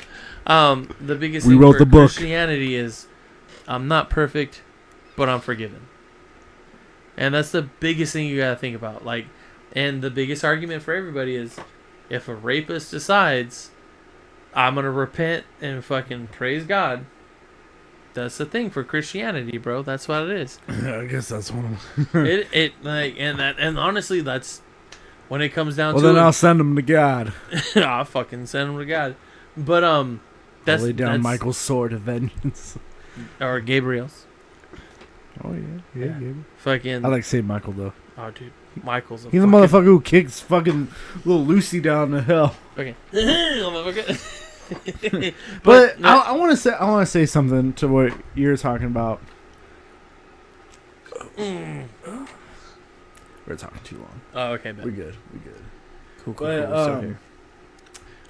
[SPEAKER 1] biggest
[SPEAKER 2] We
[SPEAKER 1] thing
[SPEAKER 2] wrote
[SPEAKER 1] for
[SPEAKER 2] the book.
[SPEAKER 1] Christianity is I'm not perfect, but I'm forgiven. And that's the biggest thing you gotta think about. Like, and the biggest argument for everybody is if a rapist decides I'm gonna repent and fucking praise God. That's the thing for Christianity, bro. That's what it is.
[SPEAKER 2] I guess that's one.
[SPEAKER 1] And honestly, that's when it comes down
[SPEAKER 2] Well,
[SPEAKER 1] to
[SPEAKER 2] then
[SPEAKER 1] it.
[SPEAKER 2] I'll send them to God.
[SPEAKER 1] I'll fucking send them to God. But that's
[SPEAKER 2] I'll lay down
[SPEAKER 1] that's,
[SPEAKER 2] Michael's sword of vengeance.
[SPEAKER 1] or Gabriel's.
[SPEAKER 2] Oh yeah.
[SPEAKER 1] Fucking.
[SPEAKER 2] I like Saint Michael though.
[SPEAKER 1] Oh, dude, Michael's a
[SPEAKER 2] He's the motherfucker who kicks fucking little Lucy down the hill.
[SPEAKER 1] Okay.
[SPEAKER 2] But I want to say something to what you're talking about. We're talking too long.
[SPEAKER 1] Oh, okay, man.
[SPEAKER 2] We good.
[SPEAKER 1] Cool.
[SPEAKER 2] But,
[SPEAKER 1] We're still here.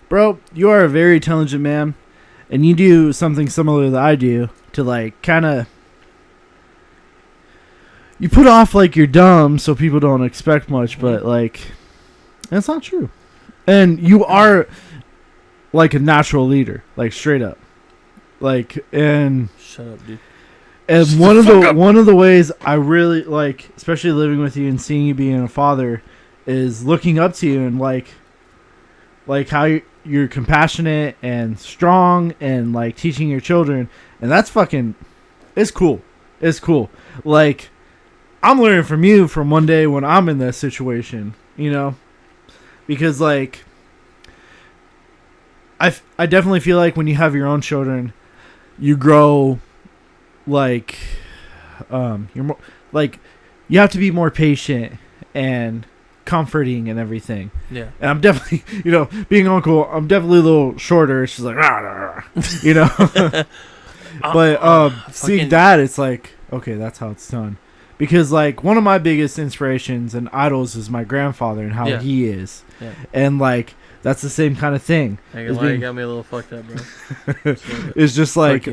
[SPEAKER 2] Bro, you are a very intelligent man, and you do something similar that I do to like kind of. You put off like you're dumb, so people don't expect much, but like, that's not true. And you are like a natural leader, like straight up, like and.
[SPEAKER 1] Shut up, dude.
[SPEAKER 2] And
[SPEAKER 1] Shut
[SPEAKER 2] one
[SPEAKER 1] the
[SPEAKER 2] of the ways I really like, especially living with you and seeing you being a father, is looking up to you and like how you're compassionate and strong and like teaching your children, and that's fucking, it's cool. It's cool. Like, I'm learning from you from one day when I'm in that situation, because like I definitely feel like when you have your own children, you grow. Like, you're more like you have to be more patient and comforting and everything.
[SPEAKER 1] Yeah.
[SPEAKER 2] And I'm definitely, being uncle, I'm definitely a little shorter. It's just like, rah, rah, rah, But seeing that, it's like, okay, that's how it's done. Because like one of my biggest inspirations and idols is my grandfather and how he is, and like that's the same kind of thing.
[SPEAKER 1] You got me a little fucked up, bro.
[SPEAKER 2] It's just like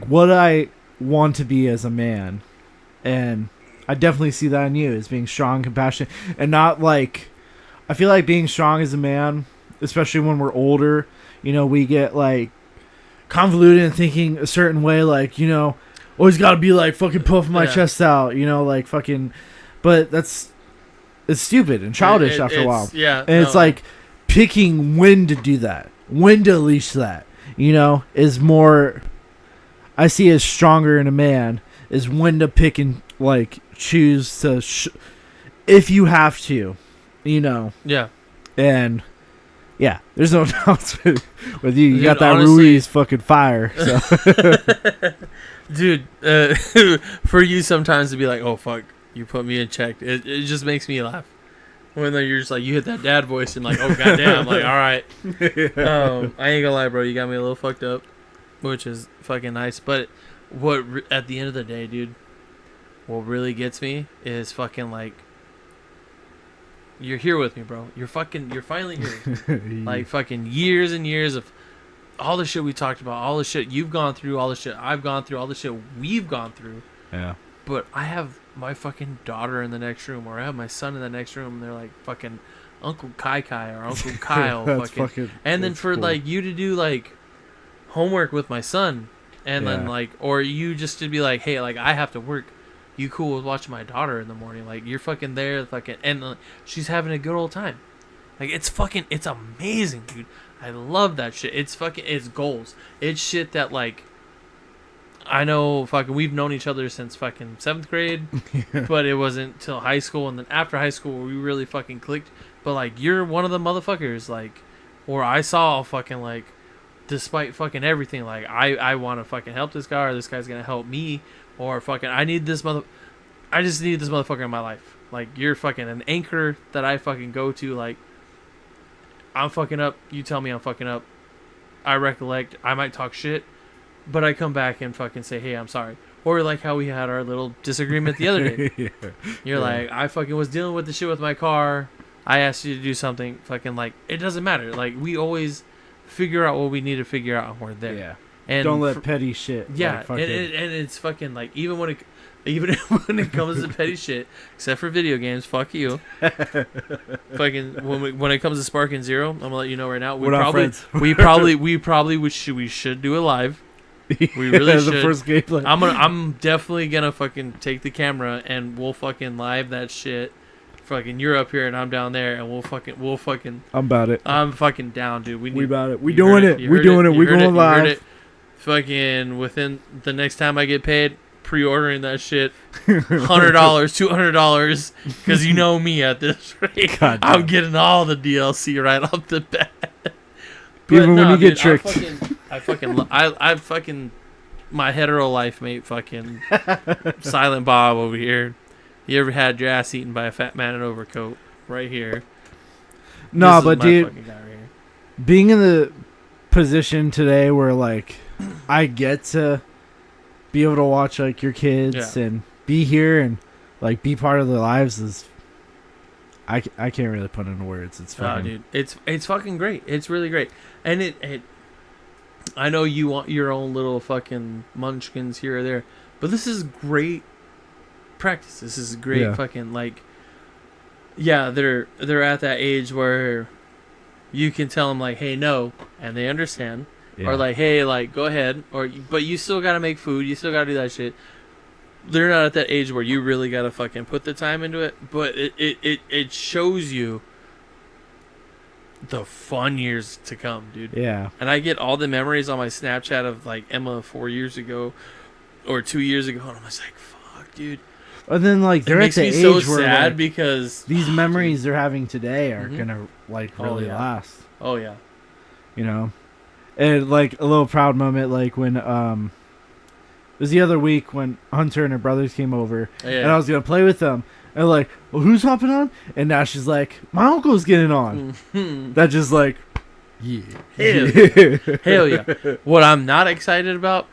[SPEAKER 2] what I want to be as a man, and I definitely see that in you as being strong, compassionate, and not like, I feel like being strong as a man, especially when we're older, we get like convoluted in thinking a certain way, like, always got to be like fucking puffing my chest out, like fucking, but it's stupid and childish after a while.
[SPEAKER 1] Yeah.
[SPEAKER 2] And it's like picking when to do that, when to unleash that, is more, I see as stronger in a man, is when to pick and like choose to, if you have to,
[SPEAKER 1] Yeah.
[SPEAKER 2] And yeah, there's no doubts with you. You
[SPEAKER 1] Dude,
[SPEAKER 2] got that
[SPEAKER 1] honestly,
[SPEAKER 2] Ruiz fucking fire. So.
[SPEAKER 1] Dude, for you sometimes to be like, oh fuck, you put me in check. It just makes me laugh. When you're just like, you hit that dad voice and like, oh goddamn, like, all right. I ain't gonna lie, bro. You got me a little fucked up, which is fucking nice. But at the end of the day, dude, what really gets me is fucking like, you're here with me, bro. You're finally here. Like fucking years and years of all the shit we talked about, all the shit you've gone through, all the shit I've gone through, all the shit we've gone through.
[SPEAKER 2] Yeah.
[SPEAKER 1] But I have my fucking daughter in the next room, or I have my son in the next room, and they're like fucking Uncle Kai or Uncle Kyle. And then for cool. Like you to do like homework with my son, and then like, or you just to be like, hey, like I have to work. You cool with watching my daughter in the morning? Like you're fucking there, fucking, and she's having a good old time. Like it's amazing, dude. I love that shit. It's goals. It's shit that like, I know fucking we've known each other since fucking 7th grade, but it wasn't till high school, and then after high school we really fucking clicked. But like you're one of the motherfuckers like or I saw fucking like, despite fucking everything, like I want to fucking help this guy, or this guy's gonna help me, or fucking I just need this motherfucker in my life. Like, you're fucking an anchor that I fucking go to. Like, I'm fucking up, you tell me I'm fucking up, I recollect, I might talk shit, but I come back and fucking say, hey, I'm sorry. Or like how we had our little disagreement the other day. You're like, I fucking was dealing with the shit with my car, I asked you to do something, fucking, like, it doesn't matter. Like, we always figure out what we need to figure out and we're there.
[SPEAKER 2] Yeah.
[SPEAKER 1] And
[SPEAKER 2] don't let petty shit.
[SPEAKER 1] Yeah,
[SPEAKER 2] like, fucking,
[SPEAKER 1] and it's fucking like, even when it comes to petty shit, except for video games, fuck you. Fucking when it comes to Sparking Zero, I'm gonna let you know right now. We should do it live. We really should.
[SPEAKER 2] The first gameplay.
[SPEAKER 1] I'm definitely gonna fucking take the camera and we'll fucking live that shit. Fucking, you're up here and I'm down there, and we'll fucking.
[SPEAKER 2] I'm about it.
[SPEAKER 1] I'm fucking down, dude. We
[SPEAKER 2] about it. We doing it. We doing it. We going live.
[SPEAKER 1] Fucking within the next time I get paid, pre-ordering that shit, $100, $200, because you know me at this rate. God, I'm getting all the DLC right off the bat.
[SPEAKER 2] Even when you get tricked.
[SPEAKER 1] I fucking, my hetero life mate, fucking Silent Bob over here. You ever had your ass eaten by a fat man in overcoat? Right here.
[SPEAKER 2] No, but dude, right, being in the position today where, like, I get to be able to watch, like, your kids and be here and, like, be part of their lives is, I can't really put into words. It's fucking,
[SPEAKER 1] dude, it's fucking great. It's really great. And it I know you want your own little fucking munchkins here or there, but this is great practice. This is great fucking, like, they're at that age where you can tell them, like, hey, no, and they understand. Or like, hey, like, go ahead, but you still gotta make food, you still gotta do that shit. They're not at that age where you really gotta fucking put the time into it, but it shows you the fun years to come, dude.
[SPEAKER 2] Yeah.
[SPEAKER 1] And I get all the memories on my Snapchat of, like, Emma 4 years ago or 2 years ago, and I'm just like, fuck, dude.
[SPEAKER 2] And then, like, they're at the age
[SPEAKER 1] so
[SPEAKER 2] where,
[SPEAKER 1] sad,
[SPEAKER 2] like,
[SPEAKER 1] because
[SPEAKER 2] these memories they're having today are gonna, like, really last.
[SPEAKER 1] Oh yeah.
[SPEAKER 2] You know, and, like, a little proud moment, like when it was the other week when Hunter and her brothers came over, and I was gonna play with them, and, like, well, who's hopping on? And now she's like, my uncle's getting on. That just, like,
[SPEAKER 1] hell yeah. What I'm not excited about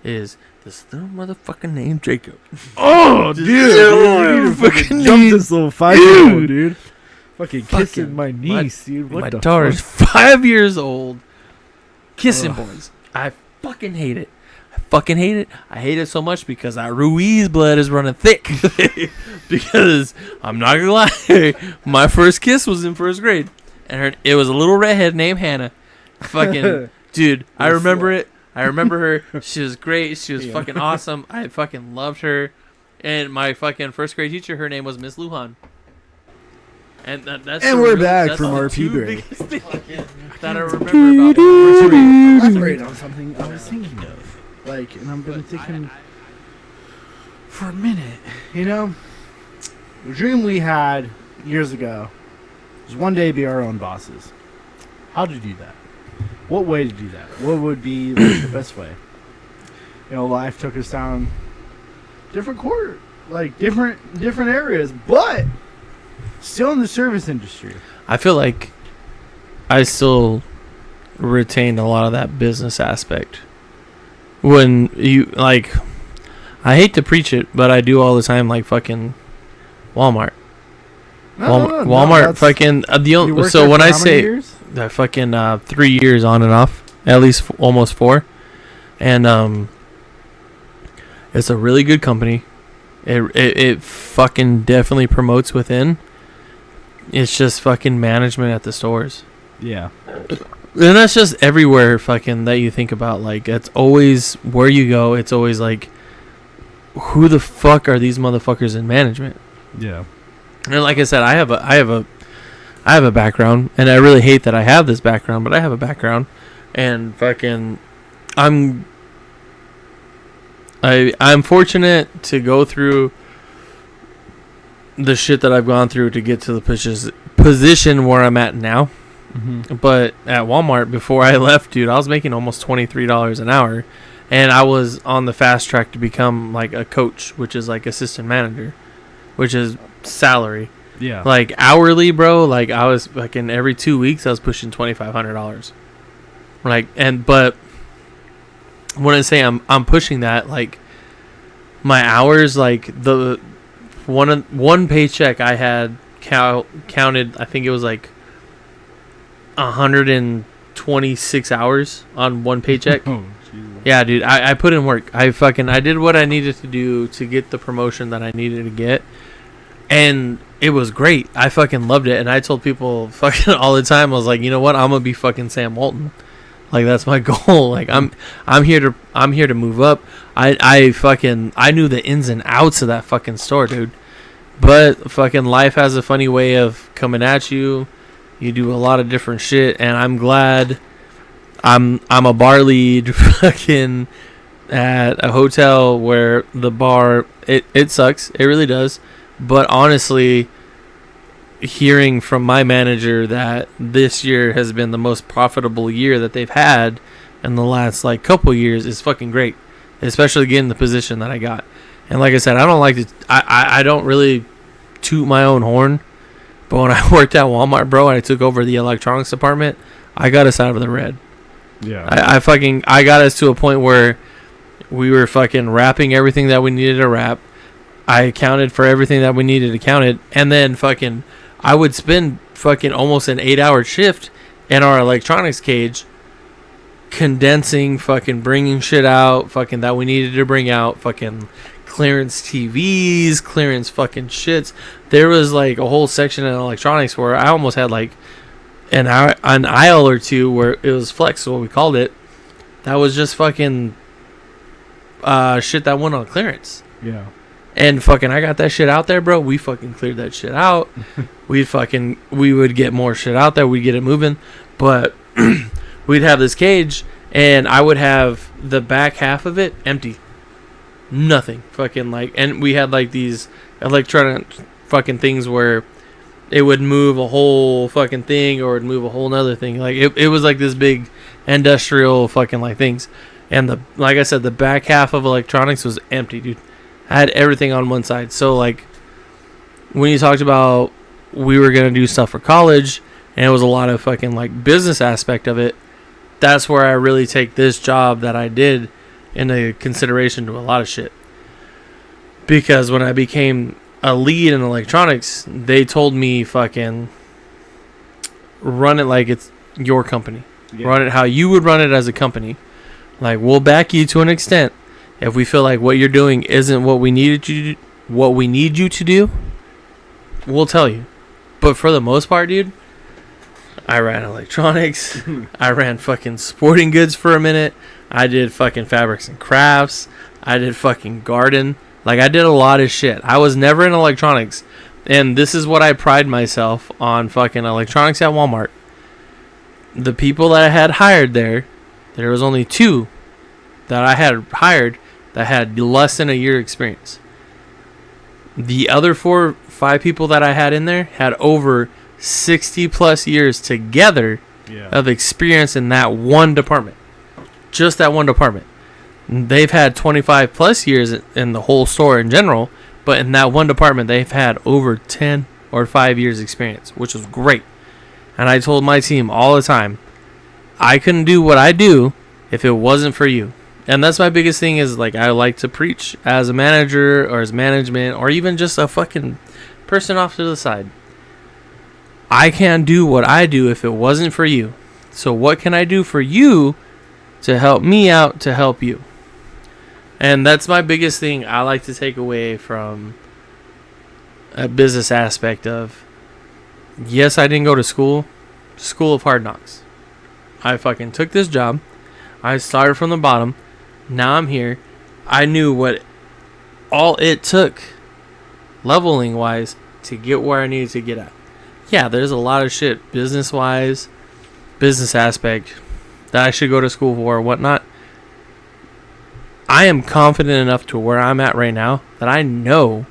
[SPEAKER 1] is this little motherfucker named Jacob.
[SPEAKER 2] Oh, dude. Fucking jump this little 5-year-old, dude. Fucking kissing my niece, dude. What
[SPEAKER 1] my
[SPEAKER 2] the
[SPEAKER 1] daughter's
[SPEAKER 2] fuck?
[SPEAKER 1] 5 years old. Kissing boys. I fucking hate it. I hate it so much because that Ruiz blood is running thick. Because I'm not gonna lie, my first kiss was in first grade, and it was a little redhead named Hannah. Fucking dude, I remember it. I remember her. She was great. She was fucking awesome. I fucking loved her. And my fucking first grade teacher, her name was Miss Lujan. And that's
[SPEAKER 2] we're back from our P-break.
[SPEAKER 1] That I remember about.
[SPEAKER 2] Elaborate on something I was thinking of. Like, and I've been thinking for a minute. You know, the dream we had years ago was one day be our own bosses. How to do that? What way to do that? What would be, like, the best way? You know, life took us down different different areas, but still in the service industry.
[SPEAKER 1] I feel like I still retained a lot of that business aspect. When you, like, I hate to preach it, but I do all the time, like, fucking Walmart. Walmart fucking so when I say that, fucking 3 years on and off, at least almost 4, and it's a really good company. It fucking definitely promotes within. It's just fucking management at the stores.
[SPEAKER 2] Yeah.
[SPEAKER 1] And that's just everywhere fucking that you think about. Like, it's always where you go. It's always like, who the fuck are these motherfuckers in management?
[SPEAKER 2] Yeah.
[SPEAKER 1] And like I said, I have a background, and I really hate that I have this background, but I have a background, and fucking, I'm fortunate to go through the shit that I've gone through to get to the position where I'm at now. But at Walmart, before I left, dude, I was making almost $23 an hour. And I was on the fast track to become like a coach, which is like assistant manager, which is salary.
[SPEAKER 2] Yeah.
[SPEAKER 1] Like hourly, bro. Like I was like in every 2 weeks, I was pushing $2,500. Like, but when I say I'm pushing that, like my hours, like the one paycheck I had counted, I think it was like 126 hours on one paycheck.
[SPEAKER 2] Oh, Jesus.
[SPEAKER 1] Yeah, dude, I put in work. I did what I needed to do to get the promotion that I needed to get. And it was great. I fucking loved it. And I told people fucking all the time, I was like, you know what? I'm going to be fucking Sam Walton. Like, that's my goal. Like, I'm here to move up. I knew the ins and outs of that fucking store, dude. But fucking life has a funny way of coming at you. You do a lot of different shit, and I'm glad I'm a bar lead fucking at a hotel where the bar it sucks. It really does. But honestly, hearing from my manager that this year has been the most profitable year that they've had in the last like couple years is fucking great. Especially getting the position that I got. And like I said, I don't really toot my own horn. But when I worked at Walmart, bro, and I took over the electronics department, I got us out of the red.
[SPEAKER 2] Yeah.
[SPEAKER 1] I got us to a point where we were fucking wrapping everything that we needed to wrap. I accounted for everything that we needed to count it. And then fucking, I would spend fucking almost an 8-hour shift in our electronics cage, condensing, fucking bringing shit out, fucking that we needed to bring out, fucking clearance TVs, clearance fucking shits. There was like a whole section in electronics where I almost had like an aisle or two where it was flex, what we called it. That was just fucking shit that went on clearance.
[SPEAKER 2] Yeah.
[SPEAKER 1] And fucking, I got that shit out there, bro. We fucking cleared that shit out. we would get more shit out there. We'd get it moving. But we'd have this cage, and I would have the back half of it empty. Nothing. Fucking like, and we had like these electronic fucking things where it would move a whole fucking thing or it would move a whole nother thing. Like, it was like this big industrial fucking like things. And like I said, the back half of electronics was empty, dude. I had everything on one side. So, like, when you talked about we were going to do stuff for college, and it was a lot of fucking, like, business aspect of it, that's where I really take this job that I did into consideration to a lot of shit. Because when I became a lead in electronics, they told me fucking run it like it's your company. Yeah. Run it how you would run it as a company. Like, we'll back you to an extent. If we feel like what you're doing isn't what we need you to do, we'll tell you. But for the most part, dude, I ran electronics. I ran fucking sporting goods for a minute. I did fucking fabrics and crafts. I did fucking garden. Like, I did a lot of shit. I was never in electronics. And this is what I pride myself on, fucking electronics at Walmart. The people that I had hired there was only 2 that I had hired that had less than a year experience. The other 4, 5 people that I had in there had over 60 plus years together of experience in that one department. Just that one department. They've had 25 plus years in the whole store in general, but in that one department they've had over 10 or 5 years experience, which was great. And I told my team all the time, I couldn't do what I do if it wasn't for you. And that's my biggest thing is, like, I like to preach as a manager or as management or even just a fucking person off to the side. I can't do what I do if it wasn't for you. So what can I do for you to help me out to help you? And that's my biggest thing I like to take away from a business aspect of, yes, I didn't go to school of hard knocks. I fucking took this job. I started from the bottom. Now I'm here. I knew what all it took, leveling wise, to get where I needed to get at. Yeah, there's a lot of shit business wise, business aspect that I should go to school for or whatnot. I am confident enough to where I'm at right now that I know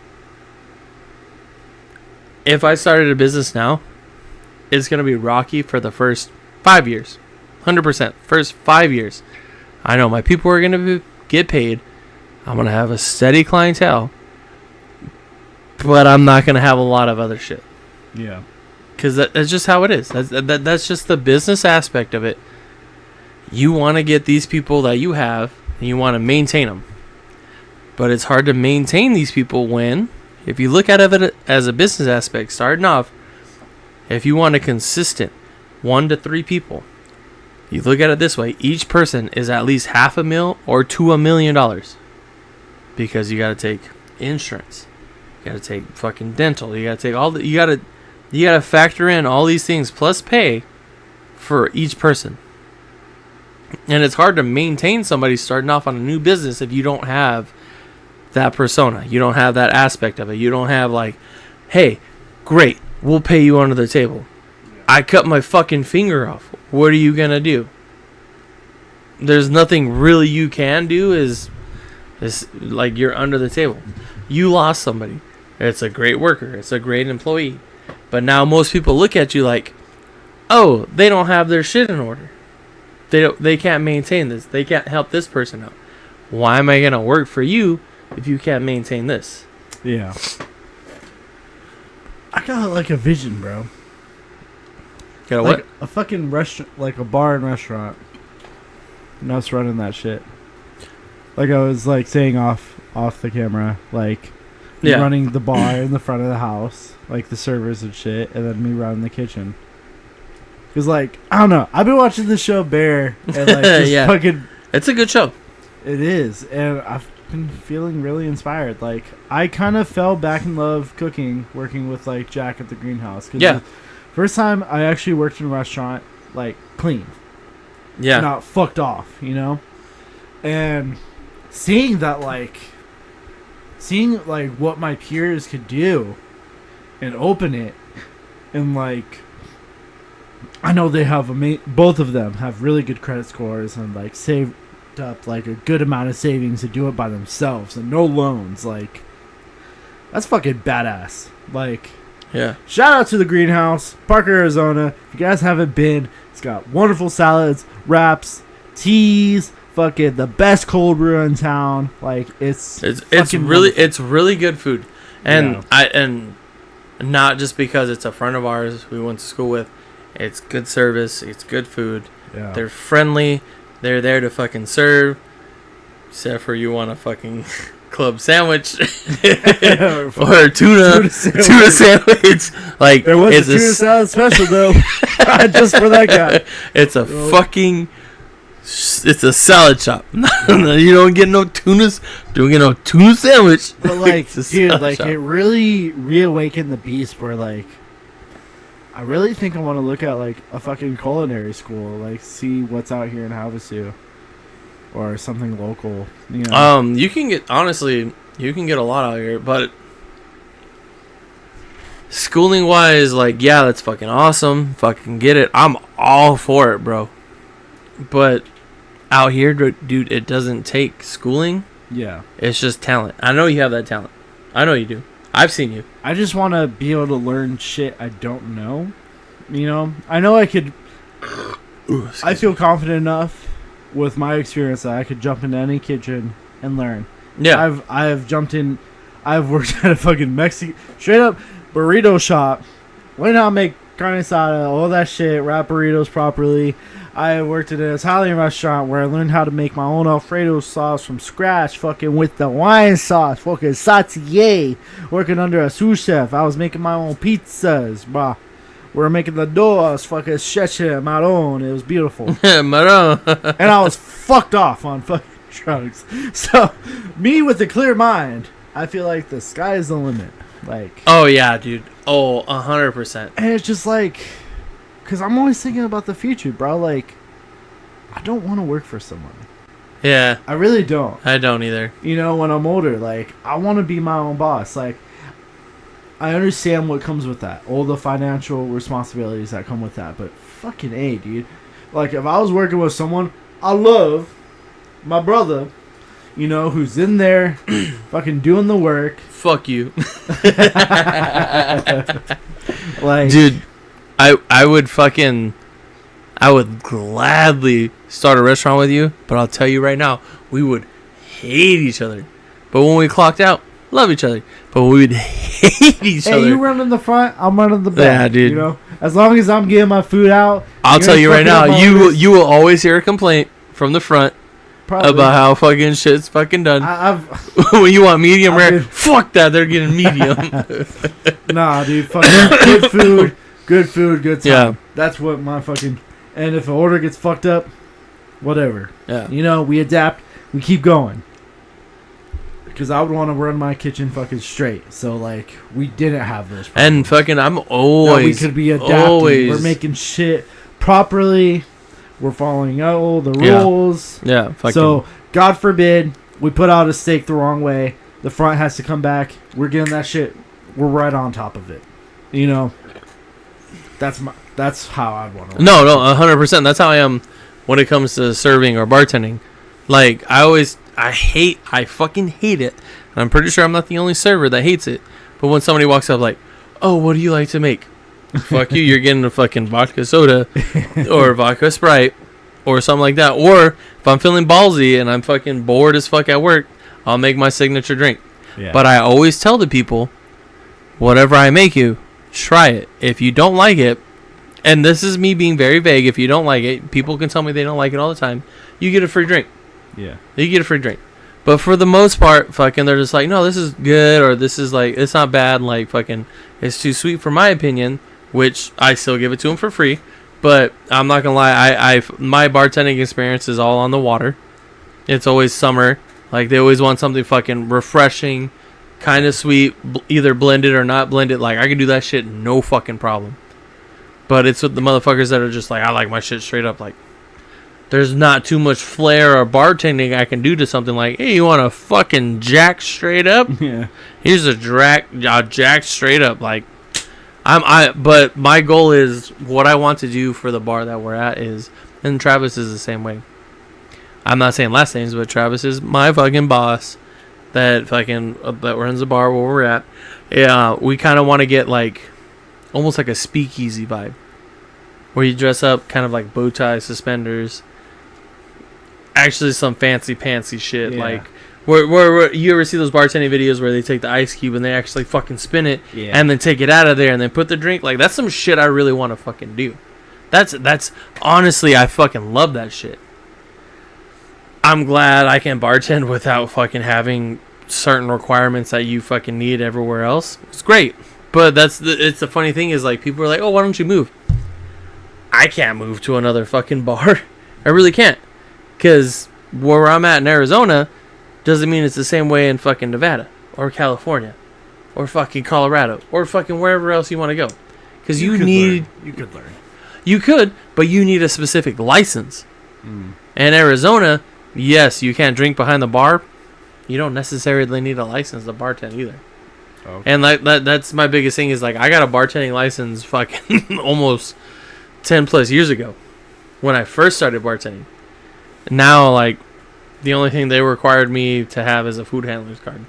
[SPEAKER 1] if I started a business now, is going to be rocky for the first 5 years. 100%. First 5 years. I know my people are going to get paid. I'm going to have a steady clientele. But I'm not going to have a lot of other shit.
[SPEAKER 2] Yeah.
[SPEAKER 1] Because that's just how it is. That's just the business aspect of it. You want to get these people that you have, and you want to maintain them. But it's hard to maintain these people when, if you look at it as a business aspect, starting off, if you want a consistent 1 to 3 people, you look at it this way: each person is at least $500,000 or to $1 million, because you got to take insurance, you got to take fucking dental, you got to take all the, you got to factor in all these things plus pay for each person. And it's hard to maintain somebody starting off on a new business if you don't have that persona, you don't have that aspect of it, you don't have like, hey, great, we'll pay you under the table. I cut my fucking finger off. What are you going to do? There's nothing really you can do. Is like you're under the table. You lost somebody. It's a great worker. It's a great employee. But now most people look at you like, oh, they don't have their shit in order. They can't maintain this. They can't help this person out. Why am I going to work for you if you can't maintain this?
[SPEAKER 2] Yeah. I got like a vision, bro.
[SPEAKER 1] Got
[SPEAKER 2] like
[SPEAKER 1] what?
[SPEAKER 2] A fucking restaurant, like a bar and restaurant. And us running that shit. Like I was like saying off the camera, like me running the bar in the front of the house, like the servers and shit, and then me running the kitchen. Cause like I don't know, I've been watching the show Bear, and like this fucking.
[SPEAKER 1] It's a good show.
[SPEAKER 2] It is, and I've been feeling really inspired. Like I kind of fell back in love cooking, working with like Jack at the greenhouse.
[SPEAKER 1] Yeah.
[SPEAKER 2] First time I actually worked in a restaurant, like, clean.
[SPEAKER 1] Yeah.
[SPEAKER 2] Not fucked off, you know? And seeing what my peers could do and open it, and, like, I know they have, both of them have really good credit scores and, like, saved up, like, a good amount of savings to do it by themselves and no loans. Like, that's fucking badass. Like...
[SPEAKER 1] Yeah.
[SPEAKER 2] Shout out to the Greenhouse, Parker, Arizona. If you guys haven't been, it's got wonderful salads, wraps, teas, fucking the best cold brew in town. Like it's really good food. And and not just because it's a friend of ours we went to school with. It's good service, it's good food. Yeah.
[SPEAKER 1] They're friendly. They're there to fucking serve. Except for you want a fucking club sandwich or a tuna sandwich. Like
[SPEAKER 2] there was a tuna salad special though, just for that guy.
[SPEAKER 1] It's a salad shop. You don't get no tunas. Don't get no tuna sandwich.
[SPEAKER 2] But like, dude, like shop. It really reawakened the beast. Where like, I really think I want to look at like a fucking culinary school, like see what's out here in Havasu. Or something local, you know.
[SPEAKER 1] You can get a lot out here, but schooling wise, like, yeah, that's fucking awesome. Fucking get it. I'm all for it, bro. But out here, dude, it doesn't take schooling.
[SPEAKER 2] Yeah. It's
[SPEAKER 1] just talent. I know you have that talent. I know you do. I've seen you.
[SPEAKER 2] I just want to be able to learn shit I don't know. You know, I know I could.
[SPEAKER 1] Ooh,
[SPEAKER 2] I feel confident enough. With my experience, I could jump into any kitchen and learn.
[SPEAKER 1] Yeah,
[SPEAKER 2] I've jumped in. I've worked at a fucking straight up burrito shop. Learned how to make carne asada, all that shit, wrap burritos properly. I worked at an Italian restaurant where I learned how to make my own Alfredo sauce from scratch, fucking with the wine sauce, fucking saucier. Working under a sous chef, I was making my own pizzas, bruh. We were making the doors, fucking stretching my own. It was beautiful.
[SPEAKER 1] Maron.
[SPEAKER 2] And I was fucked off on fucking drugs. So, me with a clear mind, I feel like the sky is the limit. Like,
[SPEAKER 1] oh yeah, dude. Oh, 100%.
[SPEAKER 2] And it's just like, because I'm always thinking about the future, bro. Like, I don't want to work for someone.
[SPEAKER 1] Yeah.
[SPEAKER 2] I really don't.
[SPEAKER 1] I don't either.
[SPEAKER 2] You know, when I'm older, like, I want to be my own boss. Like, I understand what comes with that. All the financial responsibilities that come with that. But fucking A, dude. Like, if I was working with someone I love, my brother, you know, who's in there fucking doing the work.
[SPEAKER 1] Fuck you.
[SPEAKER 2] Like,
[SPEAKER 1] dude, I would gladly start a restaurant with you, but I'll tell you right now, we would hate each other. But when we clocked out, love each other. But we would hate each other.
[SPEAKER 2] Hey, you run in the front, I'm running the back.
[SPEAKER 1] Yeah, dude.
[SPEAKER 2] You know, as long as I'm getting my food out.
[SPEAKER 1] I'll tell you right now, you will always hear a complaint from the front about how fucking shit's fucking done. When you want medium rare, fuck that, they're getting medium.
[SPEAKER 2] Nah, dude, fucking good food, good time.
[SPEAKER 1] Yeah.
[SPEAKER 2] That's what my fucking... And if an order gets fucked up, whatever.
[SPEAKER 1] Yeah.
[SPEAKER 2] You know, we adapt, we keep going. Because I would want to run my kitchen fucking straight. So, like, we didn't have those problems.
[SPEAKER 1] And fucking, I'm always...
[SPEAKER 2] we could be adapting. We're making shit properly. We're following all the rules.
[SPEAKER 1] Yeah, fucking.
[SPEAKER 2] So, God forbid, we put out a steak the wrong way. The front has to come back. We're getting that shit. We're right on top of it. You know? That's how I'd want to.
[SPEAKER 1] No, 100%. That's how I am when it comes to serving or bartending. Like, I fucking hate it. And I'm pretty sure I'm not the only server that hates it. But when somebody walks up like, oh, what do you like to make? Fuck you, you're getting a fucking vodka soda or vodka Sprite or something like that. Or if I'm feeling ballsy and I'm fucking bored as fuck at work, I'll make my signature drink. Yeah. But I always tell the people, whatever I make you, try it. If you don't like it, and this is me being very vague, if you don't like it, people can tell me they don't like it all the time, you get a free drink.
[SPEAKER 2] Yeah.
[SPEAKER 1] You get a free drink. But for the most part, fucking, they're just like, no, this is good, or this is like, it's not bad, like, fucking, it's too sweet for my opinion, which I still give it to them for free. But I'm not gonna lie, my bartending experience is all on the water. It's always summer. Like, they always want something fucking refreshing, kind of sweet, either blended or not blended. Like, I can do that shit, no fucking problem. But it's with the motherfuckers that are just like, I like my shit straight up. Like, there's not too much flair or bartending I can do to something like, hey, you want a fucking Jack straight up?
[SPEAKER 2] Yeah.
[SPEAKER 1] Here's a Jack straight up. Like, but my goal is, what I want to do for the bar that we're at is, and Travis is the same way. I'm not saying last names, but Travis is my fucking boss that runs the bar where we're at. Yeah, we kind of want to get like, almost like a speakeasy vibe, where you dress up kind of like bow tie, suspenders, actually some fancy pantsy shit. Yeah. Like where you ever see those bartending videos where they take the ice cube and they actually fucking spin it and then take it out of there and then put the drink? Like, that's some shit I really want to fucking do. That's honestly, I fucking love that shit. I'm glad I can bartend without fucking having certain requirements that you fucking need everywhere else. It's great. But it's the funny thing is, like, people are like, oh, why don't you move? I can't move to another fucking bar. I really can't. Because where I'm at in Arizona doesn't mean it's the same way in fucking Nevada or California or fucking Colorado or fucking wherever else you want to go. Because you could learn. You could, but you need a specific license. And Arizona, yes, you can't drink behind the bar. You don't necessarily need a license to bartend either. Okay. And that's my biggest thing is, like, I got a bartending license fucking almost 10 plus years ago when I first started bartending. Now, like, the only thing they required me to have is a food handler's card.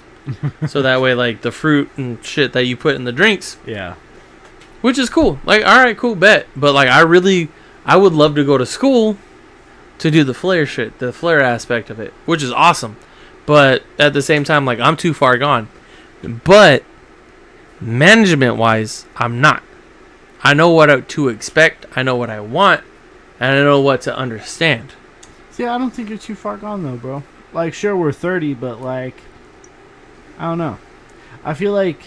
[SPEAKER 1] So that way, like, the fruit and shit that you put in the drinks.
[SPEAKER 2] Yeah.
[SPEAKER 1] Which is cool. Like, all right, cool, bet. But, like, I would love to go to school to do the flair shit, the flair aspect of it, which is awesome. But at the same time, like, I'm too far gone. But management-wise, I'm not. I know what to expect. I know what I want. And I know what to understand.
[SPEAKER 2] See, I don't think you're too far gone, though, bro. Like, sure, we're 30, but, like, I don't know. I feel like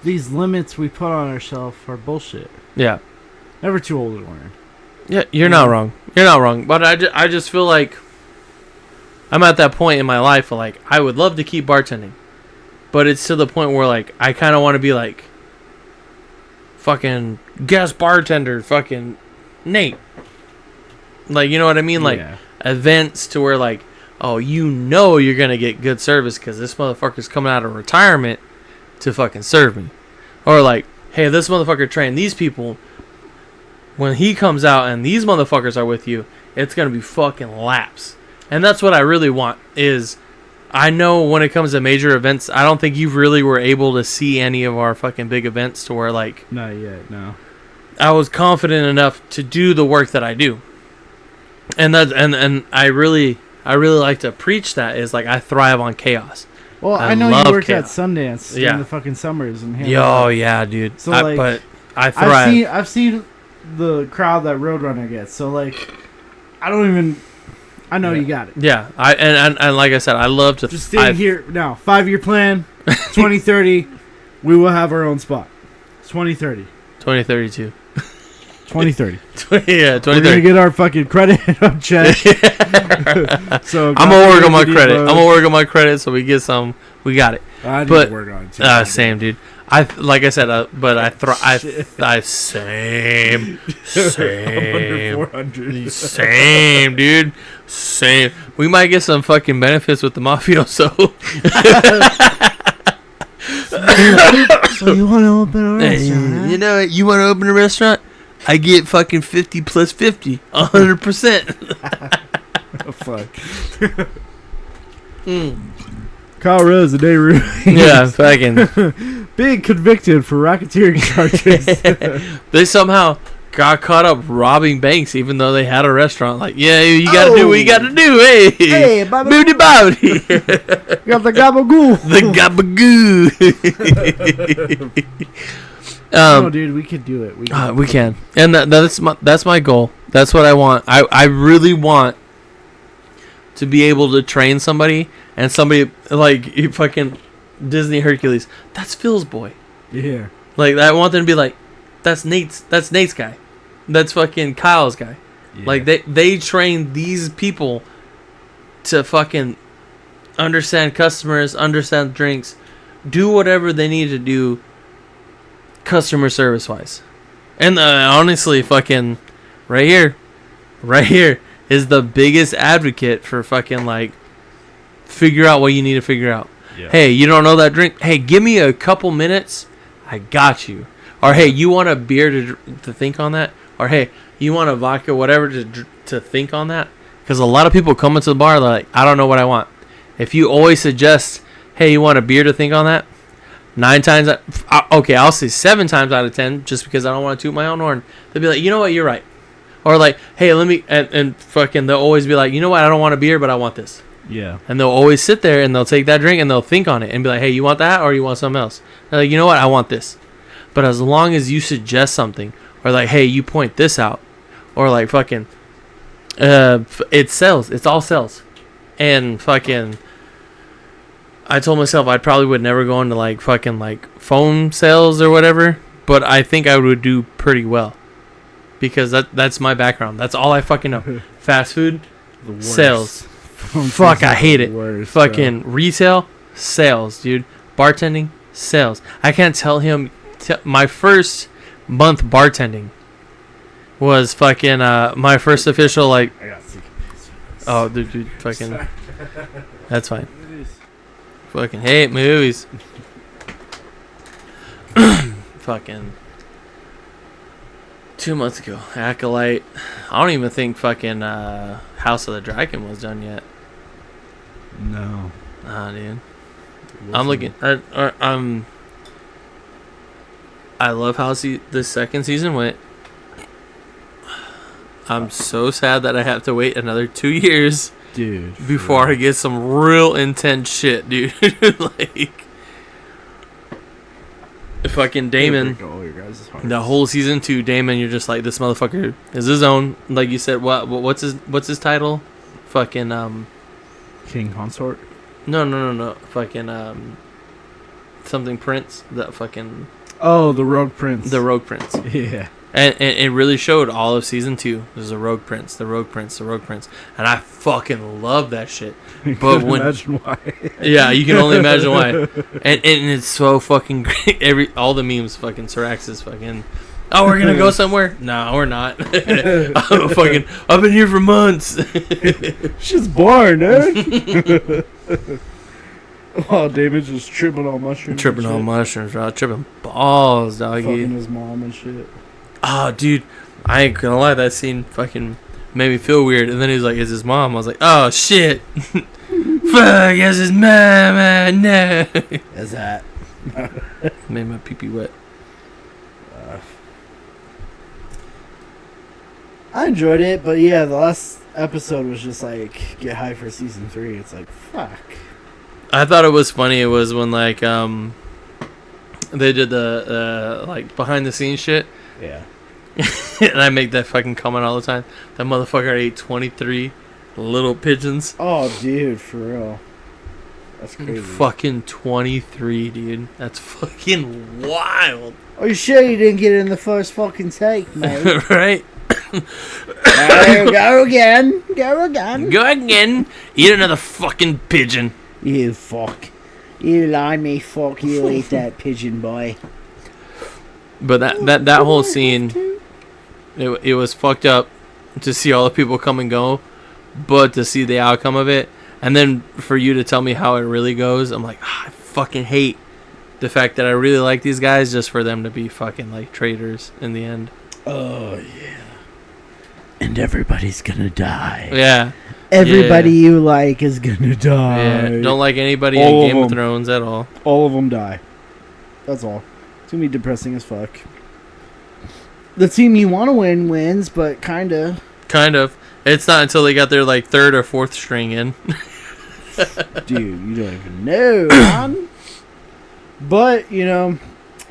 [SPEAKER 2] these limits we put on ourselves are bullshit.
[SPEAKER 1] Yeah.
[SPEAKER 2] Never too old to learn.
[SPEAKER 1] Yeah, you're not wrong. You're not wrong. But I just feel like I'm at that point in my life where, like, I would love to keep bartending. But it's to the point where, like, I kind of want to be like fucking guest bartender, fucking Nate. Like, you know what I mean? Like, events to where, like, oh, you know you're going to get good service because this motherfucker's coming out of retirement to fucking serve me. Or, like, hey, this motherfucker trained these people. When he comes out and these motherfuckers are with you, it's going to be fucking laps. And that's what I really want is... I know when it comes to major events, I don't think you really were able to see any of our fucking big events to where, like...
[SPEAKER 2] Not yet, no.
[SPEAKER 1] I was confident enough to do the work that I do. And that and I really like to preach that is like I thrive on chaos.
[SPEAKER 2] Well, I know you worked at Sundance during the fucking summers and
[SPEAKER 1] yeah, dude.
[SPEAKER 2] So
[SPEAKER 1] but I thrive.
[SPEAKER 2] I've seen the crowd that Roadrunner gets. So like, I know you got it.
[SPEAKER 1] Yeah, and like I said, I love to
[SPEAKER 2] just stay here now. 5-year plan, 2030. We will have our own spot. 2030.
[SPEAKER 1] 2032.
[SPEAKER 2] 2030.
[SPEAKER 1] Yeah, 2030.
[SPEAKER 2] We're gonna get our fucking credit check. So
[SPEAKER 1] I'm gonna work on my credit. I'm gonna work on my credit so we get some. We got it.
[SPEAKER 2] I need to work on it too.
[SPEAKER 1] Same, dude. Like I said, but I same, same, dude, same. We might get some fucking benefits with the mafioso.
[SPEAKER 2] So you want to open a restaurant? Huh?
[SPEAKER 1] You know what? You want to open a restaurant? I get fucking 50 plus 50, 100%.
[SPEAKER 2] Oh, fuck. Kyle Rose and Nehru.
[SPEAKER 1] Yeah, fucking.
[SPEAKER 2] Being convicted for racketeering charges.
[SPEAKER 1] They somehow got caught up robbing banks even though they had a restaurant. Like, yeah, you gotta do what you gotta do. Hey, booty bowdy.
[SPEAKER 2] Got the gabagoo.
[SPEAKER 1] The gabagoo.
[SPEAKER 2] No, dude, we could do it.
[SPEAKER 1] We can. And that's my goal. That's what I want. I really want to be able to train somebody and somebody like you fucking Disney Hercules. That's Phil's boy.
[SPEAKER 2] Yeah.
[SPEAKER 1] Like I want them to be like, that's Nate's guy. That's fucking Kyle's guy. Yeah. Like they train these people to fucking understand customers, understand drinks, do whatever they need to do customer service wise. And honestly, fucking right here is the biggest advocate for fucking like figure out what you need to figure out. Yeah. Hey, you don't know that drink? Hey, give me a couple minutes. I got you. Or hey, you want a beer to think on that? Or hey, you want a vodka, whatever, to think on that? Because a lot of people come into the bar, they're like, I don't know what I want. If you always suggest, hey, you want a beer to think on that? 9 times, I'll say 7 times out of 10, just because I don't want to toot my own horn. They'll be like, you know what, you're right. Or like, hey, let me, and fucking, they'll always be like, you know what, I don't want a beer, but I want this.
[SPEAKER 2] Yeah.
[SPEAKER 1] And they'll always sit there and they'll take that drink and they'll think on it and be like, hey, you want that or you want something else? They're like, you know what, I want this. But as long as you suggest something, or like, hey, you point this out, or like fucking, it sells. It's all sales. And fucking, I told myself I probably would never go into like fucking like phone sales or whatever, but I think I would do pretty well. Because that's my background. That's all I fucking know. Fast food, sales. Fuck, I hate it.
[SPEAKER 2] Worst,
[SPEAKER 1] fucking retail, sales, dude. Bartending, sales. I can't tell him. My first month bartending was fucking my first official like.
[SPEAKER 2] I got sick.
[SPEAKER 1] Oh, dude, fucking. That's fine. Fucking hate movies. Fucking 2 months ago, Acolyte. I don't even think fucking House of the Dragon was done yet.
[SPEAKER 2] No.
[SPEAKER 1] Dude. I'm looking. I love how the second season went. I'm so sad that I have to wait another 2 years,
[SPEAKER 2] dude,
[SPEAKER 1] before I get some real intense shit, dude. Like, fucking Damon. The whole season 2, Damon, you're just like, this motherfucker is his own. Like you said, what's his title? Fucking
[SPEAKER 2] King Consort.
[SPEAKER 1] No. Fucking something Prince. That fucking.
[SPEAKER 2] Oh, the Rogue Prince.
[SPEAKER 1] The Rogue Prince.
[SPEAKER 2] Yeah.
[SPEAKER 1] And it really showed all of season 2. There's the Rogue Prince, the Rogue Prince, the Rogue Prince, and I fucking love that shit. But when
[SPEAKER 2] imagine why.
[SPEAKER 1] Yeah, you can only imagine why. And it's so fucking great. All the memes, fucking Syraxis, fucking. Oh, we're gonna go somewhere? No, we're not. I've been here for months.
[SPEAKER 2] Shit's boring, dude. Oh, David's just tripping on mushrooms.
[SPEAKER 1] Tripping on mushrooms, bro. Tripping balls, doggy.
[SPEAKER 2] Fucking his mom and shit.
[SPEAKER 1] Oh, dude, I ain't gonna lie. That scene fucking made me feel weird. And then he was like, "It's his mom." I was like, "Oh shit, fuck, it's his mom." No.
[SPEAKER 2] Is that?
[SPEAKER 1] Made my pee pee wet.
[SPEAKER 2] I enjoyed it, but yeah, the last episode was just like get hyped for season 3. It's like fuck.
[SPEAKER 1] I thought it was funny. It was when like they did the like behind the scenes shit.
[SPEAKER 2] Yeah.
[SPEAKER 1] And I make that fucking comment all the time. That motherfucker ate 23 little pigeons.
[SPEAKER 2] Oh, dude, for real. That's crazy.
[SPEAKER 1] Fucking 23, dude. That's fucking wild.
[SPEAKER 2] Are you sure you didn't get it in the first fucking take, mate?
[SPEAKER 1] Right?
[SPEAKER 2] Go again. Go again.
[SPEAKER 1] Go again. Eat another fucking pigeon.
[SPEAKER 2] You fuck. You limey fuck. You eat that pigeon, boy.
[SPEAKER 1] But that whole scene, it was fucked up to see all the people come and go, but to see the outcome of it, and then for you to tell me how it really goes, I'm like, I fucking hate the fact that I really like these guys just for them to be fucking like traitors in the end.
[SPEAKER 2] Oh, yeah. And everybody's gonna die.
[SPEAKER 1] Yeah.
[SPEAKER 2] Everybody you like is gonna die.
[SPEAKER 1] Yeah. Don't like anybody
[SPEAKER 2] All
[SPEAKER 1] in
[SPEAKER 2] of
[SPEAKER 1] Game of
[SPEAKER 2] them.
[SPEAKER 1] Thrones at all.
[SPEAKER 2] All of them die. That's all. It's gonna be depressing as fuck. The team you want to win wins, but kinda.
[SPEAKER 1] Kind of. It's not until they got their like third or fourth string in.
[SPEAKER 2] Dude, you don't even know, man. But, you know,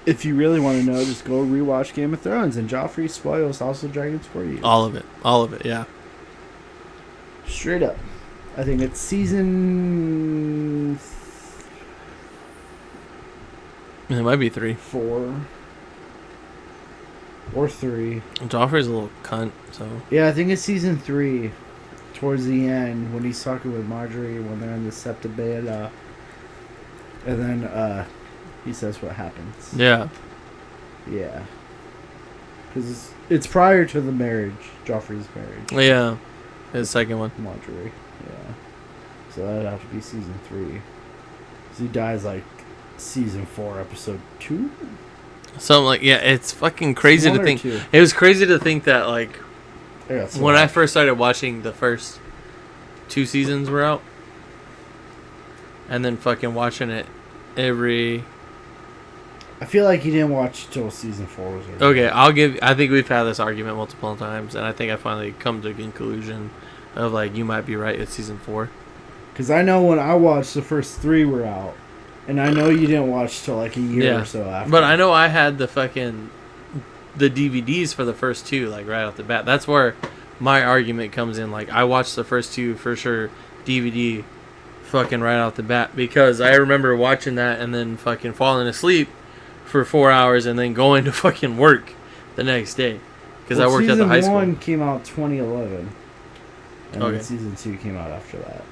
[SPEAKER 2] if you really want to know, just go rewatch Game of Thrones, and Joffrey spoils House of Dragons for you.
[SPEAKER 1] All of it, yeah.
[SPEAKER 2] Straight up. I think it's season
[SPEAKER 1] It might be 3.
[SPEAKER 2] 4 or 3.
[SPEAKER 1] Joffrey's a little cunt, so.
[SPEAKER 2] Yeah, I think it's season 3. Towards the end, when he's talking with Marjorie, when they're in the Septa, and then he says what happens.
[SPEAKER 1] Yeah.
[SPEAKER 2] Yeah. Because it's prior to the marriage, Joffrey's marriage.
[SPEAKER 1] Yeah. His second one.
[SPEAKER 2] Marjorie. Yeah. So that'd have to be season 3. Because he dies like season 4, episode 2?
[SPEAKER 1] Something like, yeah, it's fucking crazy to
[SPEAKER 2] 1 or
[SPEAKER 1] think.
[SPEAKER 2] 2?
[SPEAKER 1] It was crazy to think that, like,
[SPEAKER 2] Yeah, so
[SPEAKER 1] when I first started watching, the first 2 seasons were out. And then fucking watching it every...
[SPEAKER 2] I feel like you didn't watch till season 4 was over.
[SPEAKER 1] Okay, I think we've had this argument multiple times, and I think I finally come to a conclusion of, like, you might be right, it's season 4.
[SPEAKER 2] Because I know when I watched, the first 3 were out. And I know you didn't watch till like a year or so after.
[SPEAKER 1] But I know I had the DVDs for the first 2, like, right off the bat. That's where my argument comes in. Like, I watched the first 2 for sure DVD fucking right off the bat, because I remember watching that and then fucking falling asleep for 4 hours and then going to fucking work the next day. Because I worked at the high school.
[SPEAKER 2] Season 1 came out 2011. And
[SPEAKER 1] Okay.
[SPEAKER 2] then season 2 came out after that.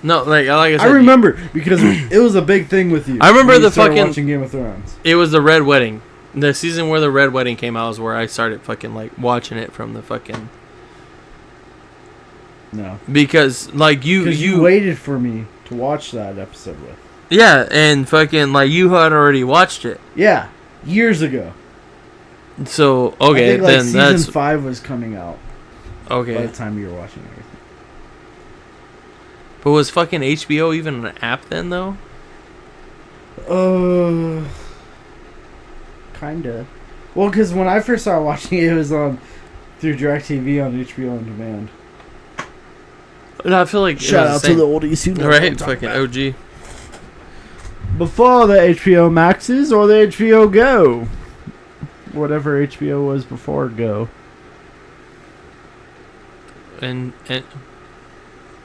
[SPEAKER 1] No, like I said,
[SPEAKER 2] I remember because it was a big thing with you.
[SPEAKER 1] I remember
[SPEAKER 2] when you
[SPEAKER 1] the
[SPEAKER 2] started
[SPEAKER 1] fucking-
[SPEAKER 2] watching Game of Thrones.
[SPEAKER 1] it was the Red Wedding. The season where the Red Wedding came out is where I started fucking like watching it from the fucking...
[SPEAKER 2] No,
[SPEAKER 1] Because like
[SPEAKER 2] you waited for me to watch that episode with.
[SPEAKER 1] Yeah, and fucking like you had already watched it.
[SPEAKER 2] Yeah, years ago.
[SPEAKER 1] So
[SPEAKER 2] I
[SPEAKER 1] okay,
[SPEAKER 2] think, like,
[SPEAKER 1] then
[SPEAKER 2] season
[SPEAKER 1] that's
[SPEAKER 2] 5 was coming out by
[SPEAKER 1] okay.
[SPEAKER 2] the time you were watching everything.
[SPEAKER 1] But was fucking HBO even an app then though?
[SPEAKER 2] Kinda. Well, because when I first started watching it, it was on through DirecTV on HBO on demand.
[SPEAKER 1] No, I feel like
[SPEAKER 2] Shout out to the oldies who know what I'm
[SPEAKER 1] right,
[SPEAKER 2] talking
[SPEAKER 1] fucking
[SPEAKER 2] about.
[SPEAKER 1] OG.
[SPEAKER 2] Before the HBO Maxes or the HBO Go, whatever HBO was before Go.
[SPEAKER 1] And
[SPEAKER 2] I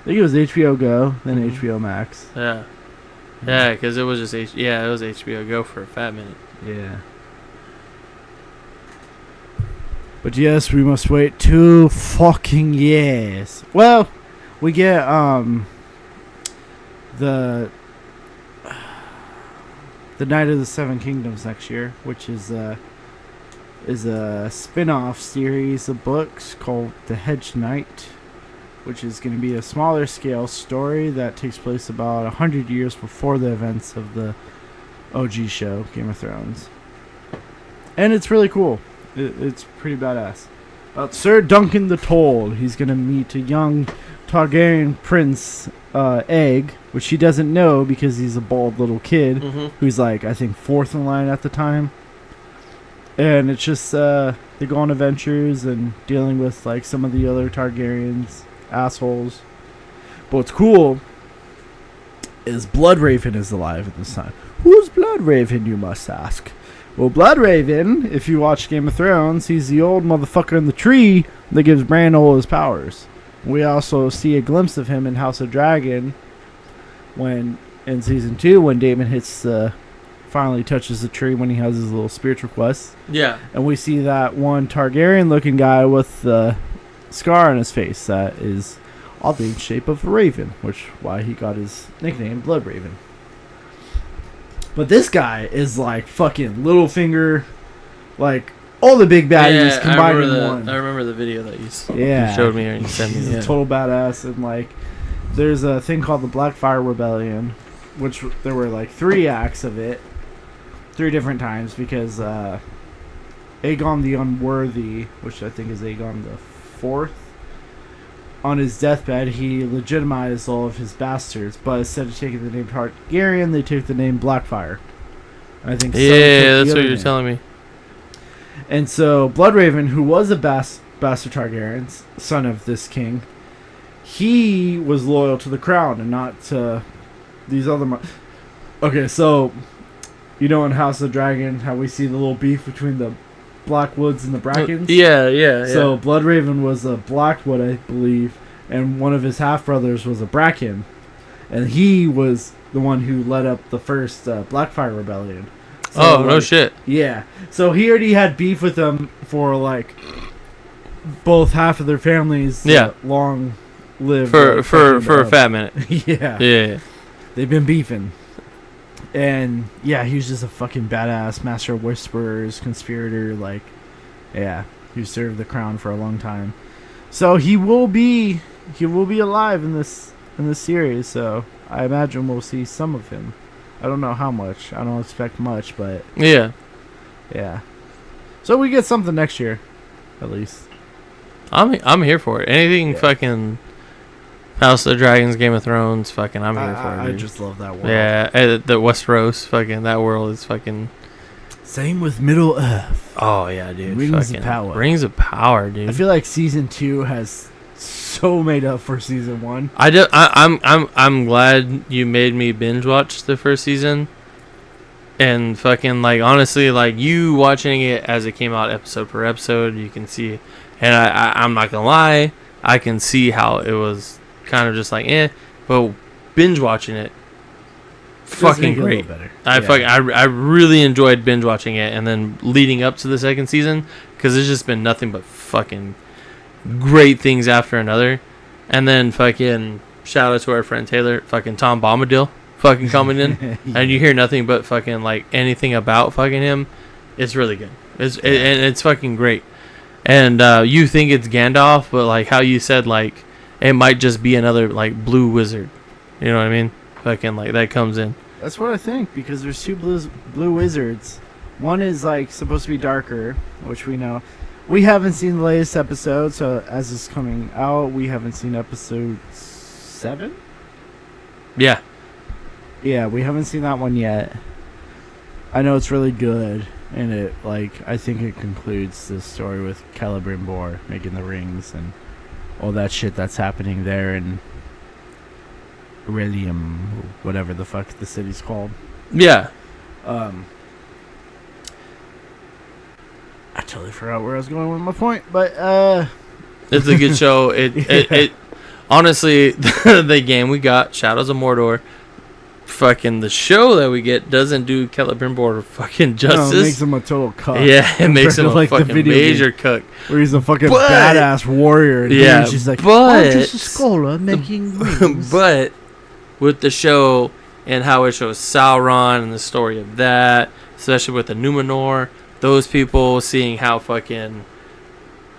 [SPEAKER 2] think it was HBO Go, then HBO Max.
[SPEAKER 1] yeah, because it was just it was HBO Go for a fat minute.
[SPEAKER 2] Yeah. But yes, we must wait 2 fucking years. Well, we get the Night of the Seven Kingdoms next year, which is a spin-off series of books called The Hedge Knight, which is going to be a smaller scale story that takes place about 100 years before the events of the OG show, Game of Thrones. And it's really cool. It's pretty badass. About Sir Duncan the Told. He's going to meet a young Targaryen prince, Egg, which he doesn't know because he's a bald little kid
[SPEAKER 1] Mm-hmm.
[SPEAKER 2] who's like, I think, 4th in line at the time. And it's just they go on adventures and dealing with like some of the other Targaryens assholes. But what's cool is Bloodraven is alive at this time. Who's Bloodraven, you must ask? Well, Bloodraven, if you watch Game of Thrones, he's the old motherfucker in the tree that gives Bran all his powers. We also see a glimpse of him in House of Dragon when in season 2 when Daemon finally touches the tree when he has his little spiritual quest.
[SPEAKER 1] Yeah.
[SPEAKER 2] And we see that one Targaryen-looking guy with the scar on his face that is oddly in shape of a raven, which why he got his nickname Bloodraven. But this guy is like fucking Littlefinger, like all the big baddies combined in one.
[SPEAKER 1] I remember the video that you
[SPEAKER 2] Yeah.
[SPEAKER 1] showed me or you sent me.
[SPEAKER 2] He's a total badass, and like there's a thing called the Blackfire Rebellion, which there were like 3 acts of it, 3 different times, because Aegon the Unworthy, which I think is Aegon the 4th, on his deathbed he legitimized all of his bastards, but instead of taking the name Targaryen, they took the name Blackfire. I think
[SPEAKER 1] that's what you're telling me.
[SPEAKER 2] And so Bloodraven, who was a bastard Targaryen, son of this king, he was loyal to the crown and not to these other... Okay, so you know in House of Dragon how we see the little beef between the Blackwoods and the Brackens?
[SPEAKER 1] Yeah.
[SPEAKER 2] So Bloodraven was a Blackwood, I believe, and one of his half-brothers was a Bracken. And he was the one who led up the first Blackfire Rebellion. So,
[SPEAKER 1] no shit.
[SPEAKER 2] Yeah. So he already had beef with them for, like, both half of their families long lived.
[SPEAKER 1] For a fat minute.
[SPEAKER 2] Yeah. They've been beefing. And, yeah, he was just a fucking badass master of whisperers, conspirator, like, yeah, who served the crown for a long time. So he will be alive in this series, so I imagine we'll see some of him. I don't know how much. I don't expect much, but...
[SPEAKER 1] Yeah.
[SPEAKER 2] So we get something next year, at least.
[SPEAKER 1] I'm here for it. Anything fucking... House of Dragons, Game of Thrones, fucking, I'm here for it.
[SPEAKER 2] I just love that world.
[SPEAKER 1] Yeah, the Westeros, fucking, that world is fucking...
[SPEAKER 2] Same with Middle Earth.
[SPEAKER 1] Oh, yeah, dude.
[SPEAKER 2] Rings of Power.
[SPEAKER 1] Rings of Power, dude.
[SPEAKER 2] I feel like Season 2 has so made up for Season 1.
[SPEAKER 1] I'm glad you made me binge watch the first season. And fucking, like, honestly, like, you watching it as it came out episode per episode, you can see... And I'm not gonna lie, I can see how it was... kind of just like but binge watching it fucking great. I really enjoyed binge watching it and then leading up to the second season because it's just been nothing but fucking great things after another. And then fucking shout out to our friend Taylor, fucking Tom Bombadil fucking coming in and you hear nothing but fucking like anything about fucking him. It's really good. It's fucking great. And you think it's Gandalf, but like how you said, like it might just be another like blue wizard, you know what I mean? Fucking like that comes in.
[SPEAKER 2] That's what I think, because there's 2 blue wizards. One is like supposed to be darker, which we know. We haven't seen the latest episode, so as it's coming out, we haven't seen episode 7.
[SPEAKER 1] Yeah,
[SPEAKER 2] we haven't seen that one yet. I know it's really good, and it I think it concludes the story with Celebrimbor making the rings and all that shit that's happening there in Aurelium, whatever the fuck the city's called.
[SPEAKER 1] Yeah.
[SPEAKER 2] I totally forgot where I was going with my point, but
[SPEAKER 1] it's a good show. It honestly, the game we got, Shadows of Mordor, fucking the show that we get doesn't do Celebrimbor fucking justice.
[SPEAKER 2] No, it makes him a total cuck.
[SPEAKER 1] Yeah, it makes him a fucking major cuck.
[SPEAKER 2] Where he's a fucking badass warrior. And she's like, I'm just a scholar making rings.
[SPEAKER 1] But with the show and how it shows Sauron and the story of that, especially with the Numenor, those people seeing how fucking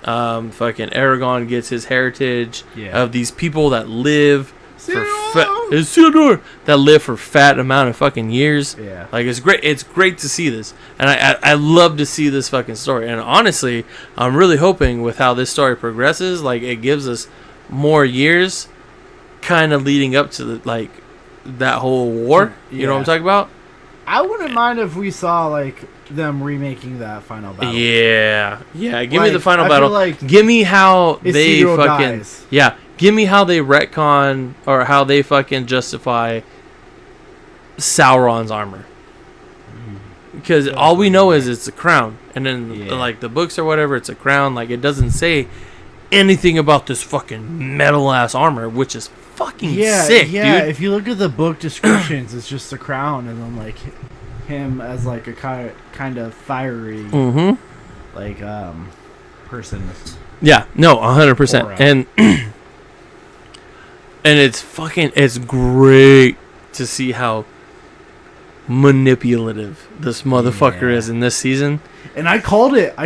[SPEAKER 1] Aragorn gets his heritage of these people that live that live for fat amount of fucking years.
[SPEAKER 2] Yeah,
[SPEAKER 1] like it's great. It's great to see this, and I love to see this fucking story. And honestly, I'm really hoping with how this story progresses, like it gives us more years, kind of leading up to the, like that whole war. You know what I'm talking about?
[SPEAKER 2] I wouldn't mind if we saw like them remaking that final battle.
[SPEAKER 1] Yeah. Give me the
[SPEAKER 2] Like,
[SPEAKER 1] final
[SPEAKER 2] I
[SPEAKER 1] battle.
[SPEAKER 2] feel like
[SPEAKER 1] Give me how they
[SPEAKER 2] Isidro
[SPEAKER 1] fucking
[SPEAKER 2] dies.
[SPEAKER 1] Give me how they retcon or how they fucking justify Sauron's armor. Because all we know is it's a crown, and then like the books or whatever, it's a crown. Like it doesn't say anything about this fucking metal ass armor, which is fucking sick,
[SPEAKER 2] yeah.
[SPEAKER 1] dude.
[SPEAKER 2] If you look at the book descriptions, it's just a crown, and then like him as like a kind of fiery like person.
[SPEAKER 1] Yeah, no, 100%,
[SPEAKER 2] Aura.
[SPEAKER 1] and it's great to see how manipulative this motherfucker is in this season.
[SPEAKER 2] And I called it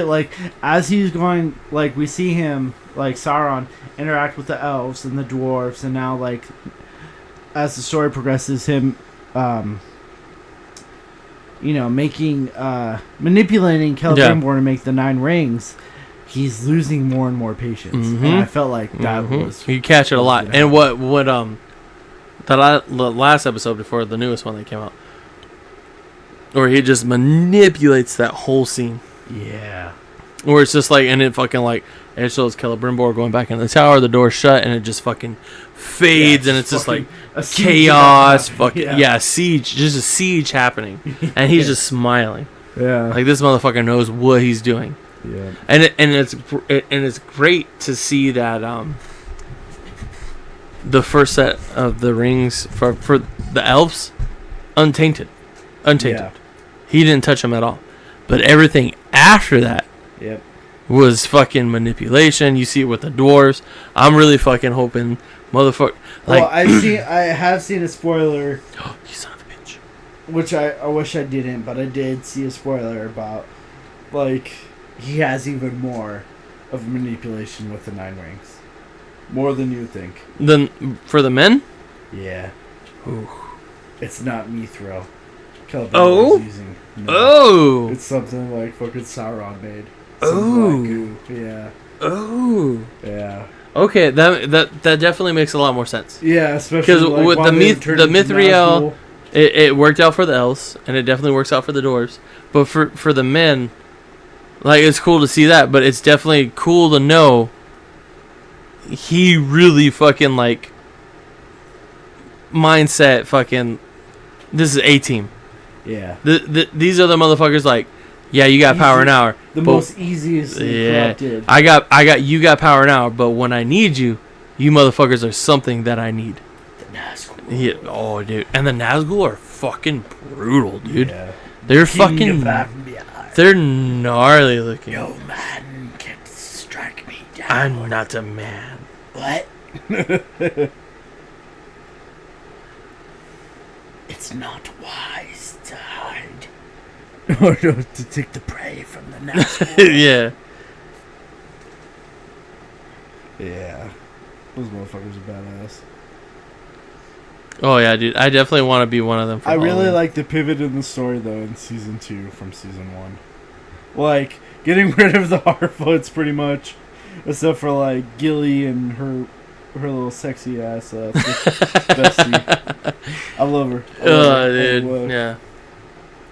[SPEAKER 2] like as he's going, like we see him like Sauron interact with the elves and the dwarves, and now like as the story progresses, him manipulating Celebrimbor to make the 9 rings. He's losing more and more patience, and I felt like that was
[SPEAKER 1] you catch it a lot. And what the last episode before the newest one that came out, where he just manipulates that whole scene.
[SPEAKER 2] Yeah.
[SPEAKER 1] Where it's just like, and it fucking like, it shows Celebrimbor going back in the tower, the door's shut, and it just fucking fades, and it's just like chaos, siege, just a siege happening, and he's just smiling.
[SPEAKER 2] Yeah.
[SPEAKER 1] Like this motherfucker knows what he's doing.
[SPEAKER 2] Yeah.
[SPEAKER 1] And it's great to see that the first set of the rings for the elves, untainted.
[SPEAKER 2] Yeah.
[SPEAKER 1] He didn't touch them at all. But everything after that was fucking manipulation. You see it with the dwarves. I'm really fucking hoping, motherfucker. Like,
[SPEAKER 2] well, I have seen a spoiler.
[SPEAKER 1] You son of a bitch.
[SPEAKER 2] Which I wish I didn't, but I did see a spoiler about, like, he has even more of manipulation with the 9 rings. More than you think.
[SPEAKER 1] Then for the men?
[SPEAKER 2] Yeah.
[SPEAKER 1] Ooh.
[SPEAKER 2] It's not Mithril.
[SPEAKER 1] Oh?
[SPEAKER 2] Using. No.
[SPEAKER 1] Oh!
[SPEAKER 2] It's something like fucking Sauron made.
[SPEAKER 1] Oh.
[SPEAKER 2] Yeah.
[SPEAKER 1] Oh.
[SPEAKER 2] Yeah.
[SPEAKER 1] Okay, that definitely makes a lot more sense.
[SPEAKER 2] Yeah, especially
[SPEAKER 1] because
[SPEAKER 2] like,
[SPEAKER 1] with the Mithril, it worked out for the elves, and it definitely works out for the dwarves. But for the men, like, it's cool to see that, but it's definitely cool to know he really fucking, like, mindset fucking, this is A-team.
[SPEAKER 2] Yeah.
[SPEAKER 1] These are the motherfuckers, like, yeah, you got power now.
[SPEAKER 2] The most easiest corrupted.
[SPEAKER 1] You got power now, but when I need you, you motherfuckers are something that I need.
[SPEAKER 2] The Nazgul.
[SPEAKER 1] Yeah, oh, dude. And the Nazgul are fucking brutal, dude.
[SPEAKER 2] Yeah.
[SPEAKER 1] They're fucking... They're gnarly looking.
[SPEAKER 2] No man can strike me down.
[SPEAKER 1] I'm not a man.
[SPEAKER 2] What? It's not wise to hide. Or to take the prey from the Nazgul.
[SPEAKER 1] Yeah.
[SPEAKER 2] Yeah. Those motherfuckers are badass.
[SPEAKER 1] Oh, yeah, dude. I definitely want to be one of them.
[SPEAKER 2] I really like the pivot in the story, though, in Season 2 from Season 1. Like, getting rid of the Harfoots, pretty much. Except for, like, Gilly and her little sexy ass bestie. I love her.
[SPEAKER 1] Dude. Yeah.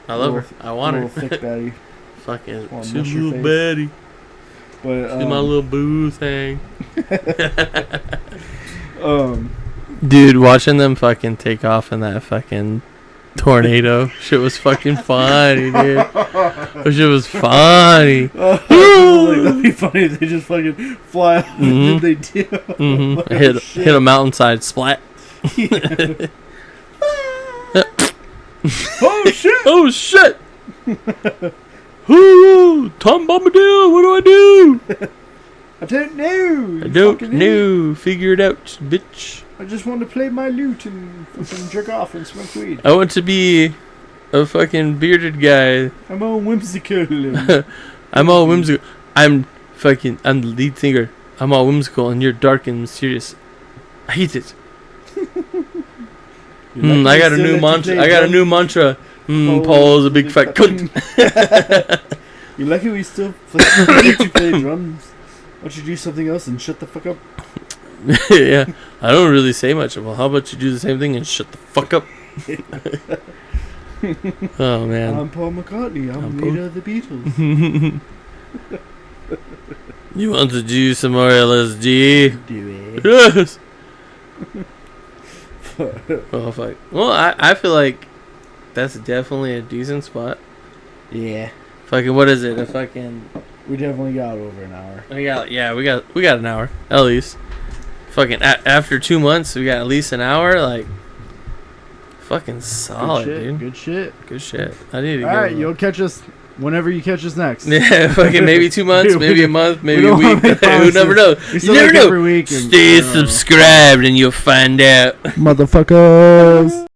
[SPEAKER 1] I love her. I want her.
[SPEAKER 2] Little thick baddie.
[SPEAKER 1] Fucking.
[SPEAKER 2] She's
[SPEAKER 1] She's a little baddie.
[SPEAKER 2] But,
[SPEAKER 1] she's my little boo thing.
[SPEAKER 2] Dude,
[SPEAKER 1] watching them fucking take off in that fucking tornado, shit was fucking funny, dude. That shit was funny.
[SPEAKER 2] Like, that'd be funny if they just fucking fly off and they do.
[SPEAKER 1] Like, hit a mountainside, splat.
[SPEAKER 2] Oh shit!
[SPEAKER 1] Oh shit! Ooh, Tom Bombadil, what do I do?
[SPEAKER 2] I don't know.
[SPEAKER 1] I don't know. Figure it out, bitch.
[SPEAKER 2] I just want to play my lute and fucking jerk off and smoke weed.
[SPEAKER 1] I want to be a fucking bearded guy.
[SPEAKER 2] I'm all whimsical.
[SPEAKER 1] I'm all whimsical. I'm the lead singer. I'm all whimsical and you're dark and mysterious. I hate it. I got a new mantra. Paul's a big fat cunt.
[SPEAKER 2] You lucky we still let you play drums. Why don't you do something else and shut the fuck up?
[SPEAKER 1] Yeah, I don't really say much. Well, how about you do the same thing and shut the fuck up? Oh man.
[SPEAKER 2] I'm Paul McCartney. I'm
[SPEAKER 1] I'm
[SPEAKER 2] leader of the Beatles.
[SPEAKER 1] You want to do some more LSD?
[SPEAKER 2] Do it.
[SPEAKER 1] Yes. Oh fuck. Well, I feel like that's definitely a decent spot.
[SPEAKER 2] Yeah.
[SPEAKER 1] Fucking what is it? A fucking.
[SPEAKER 2] We definitely got over an hour.
[SPEAKER 1] We got an hour at least. Fucking after 2 months, we got at least an hour. Like, fucking solid, dude.
[SPEAKER 2] Good shit.
[SPEAKER 1] Good shit. I need to
[SPEAKER 2] All
[SPEAKER 1] go.
[SPEAKER 2] right, you'll catch us whenever you catch us next.
[SPEAKER 1] Yeah, fucking maybe 2 months, maybe a month, maybe a
[SPEAKER 2] don't wanna
[SPEAKER 1] week.
[SPEAKER 2] make
[SPEAKER 1] Who never knows?
[SPEAKER 2] We
[SPEAKER 1] You
[SPEAKER 2] still
[SPEAKER 1] never
[SPEAKER 2] like
[SPEAKER 1] know.
[SPEAKER 2] every week and-
[SPEAKER 1] Stay subscribed and you'll find out.
[SPEAKER 2] Motherfuckers.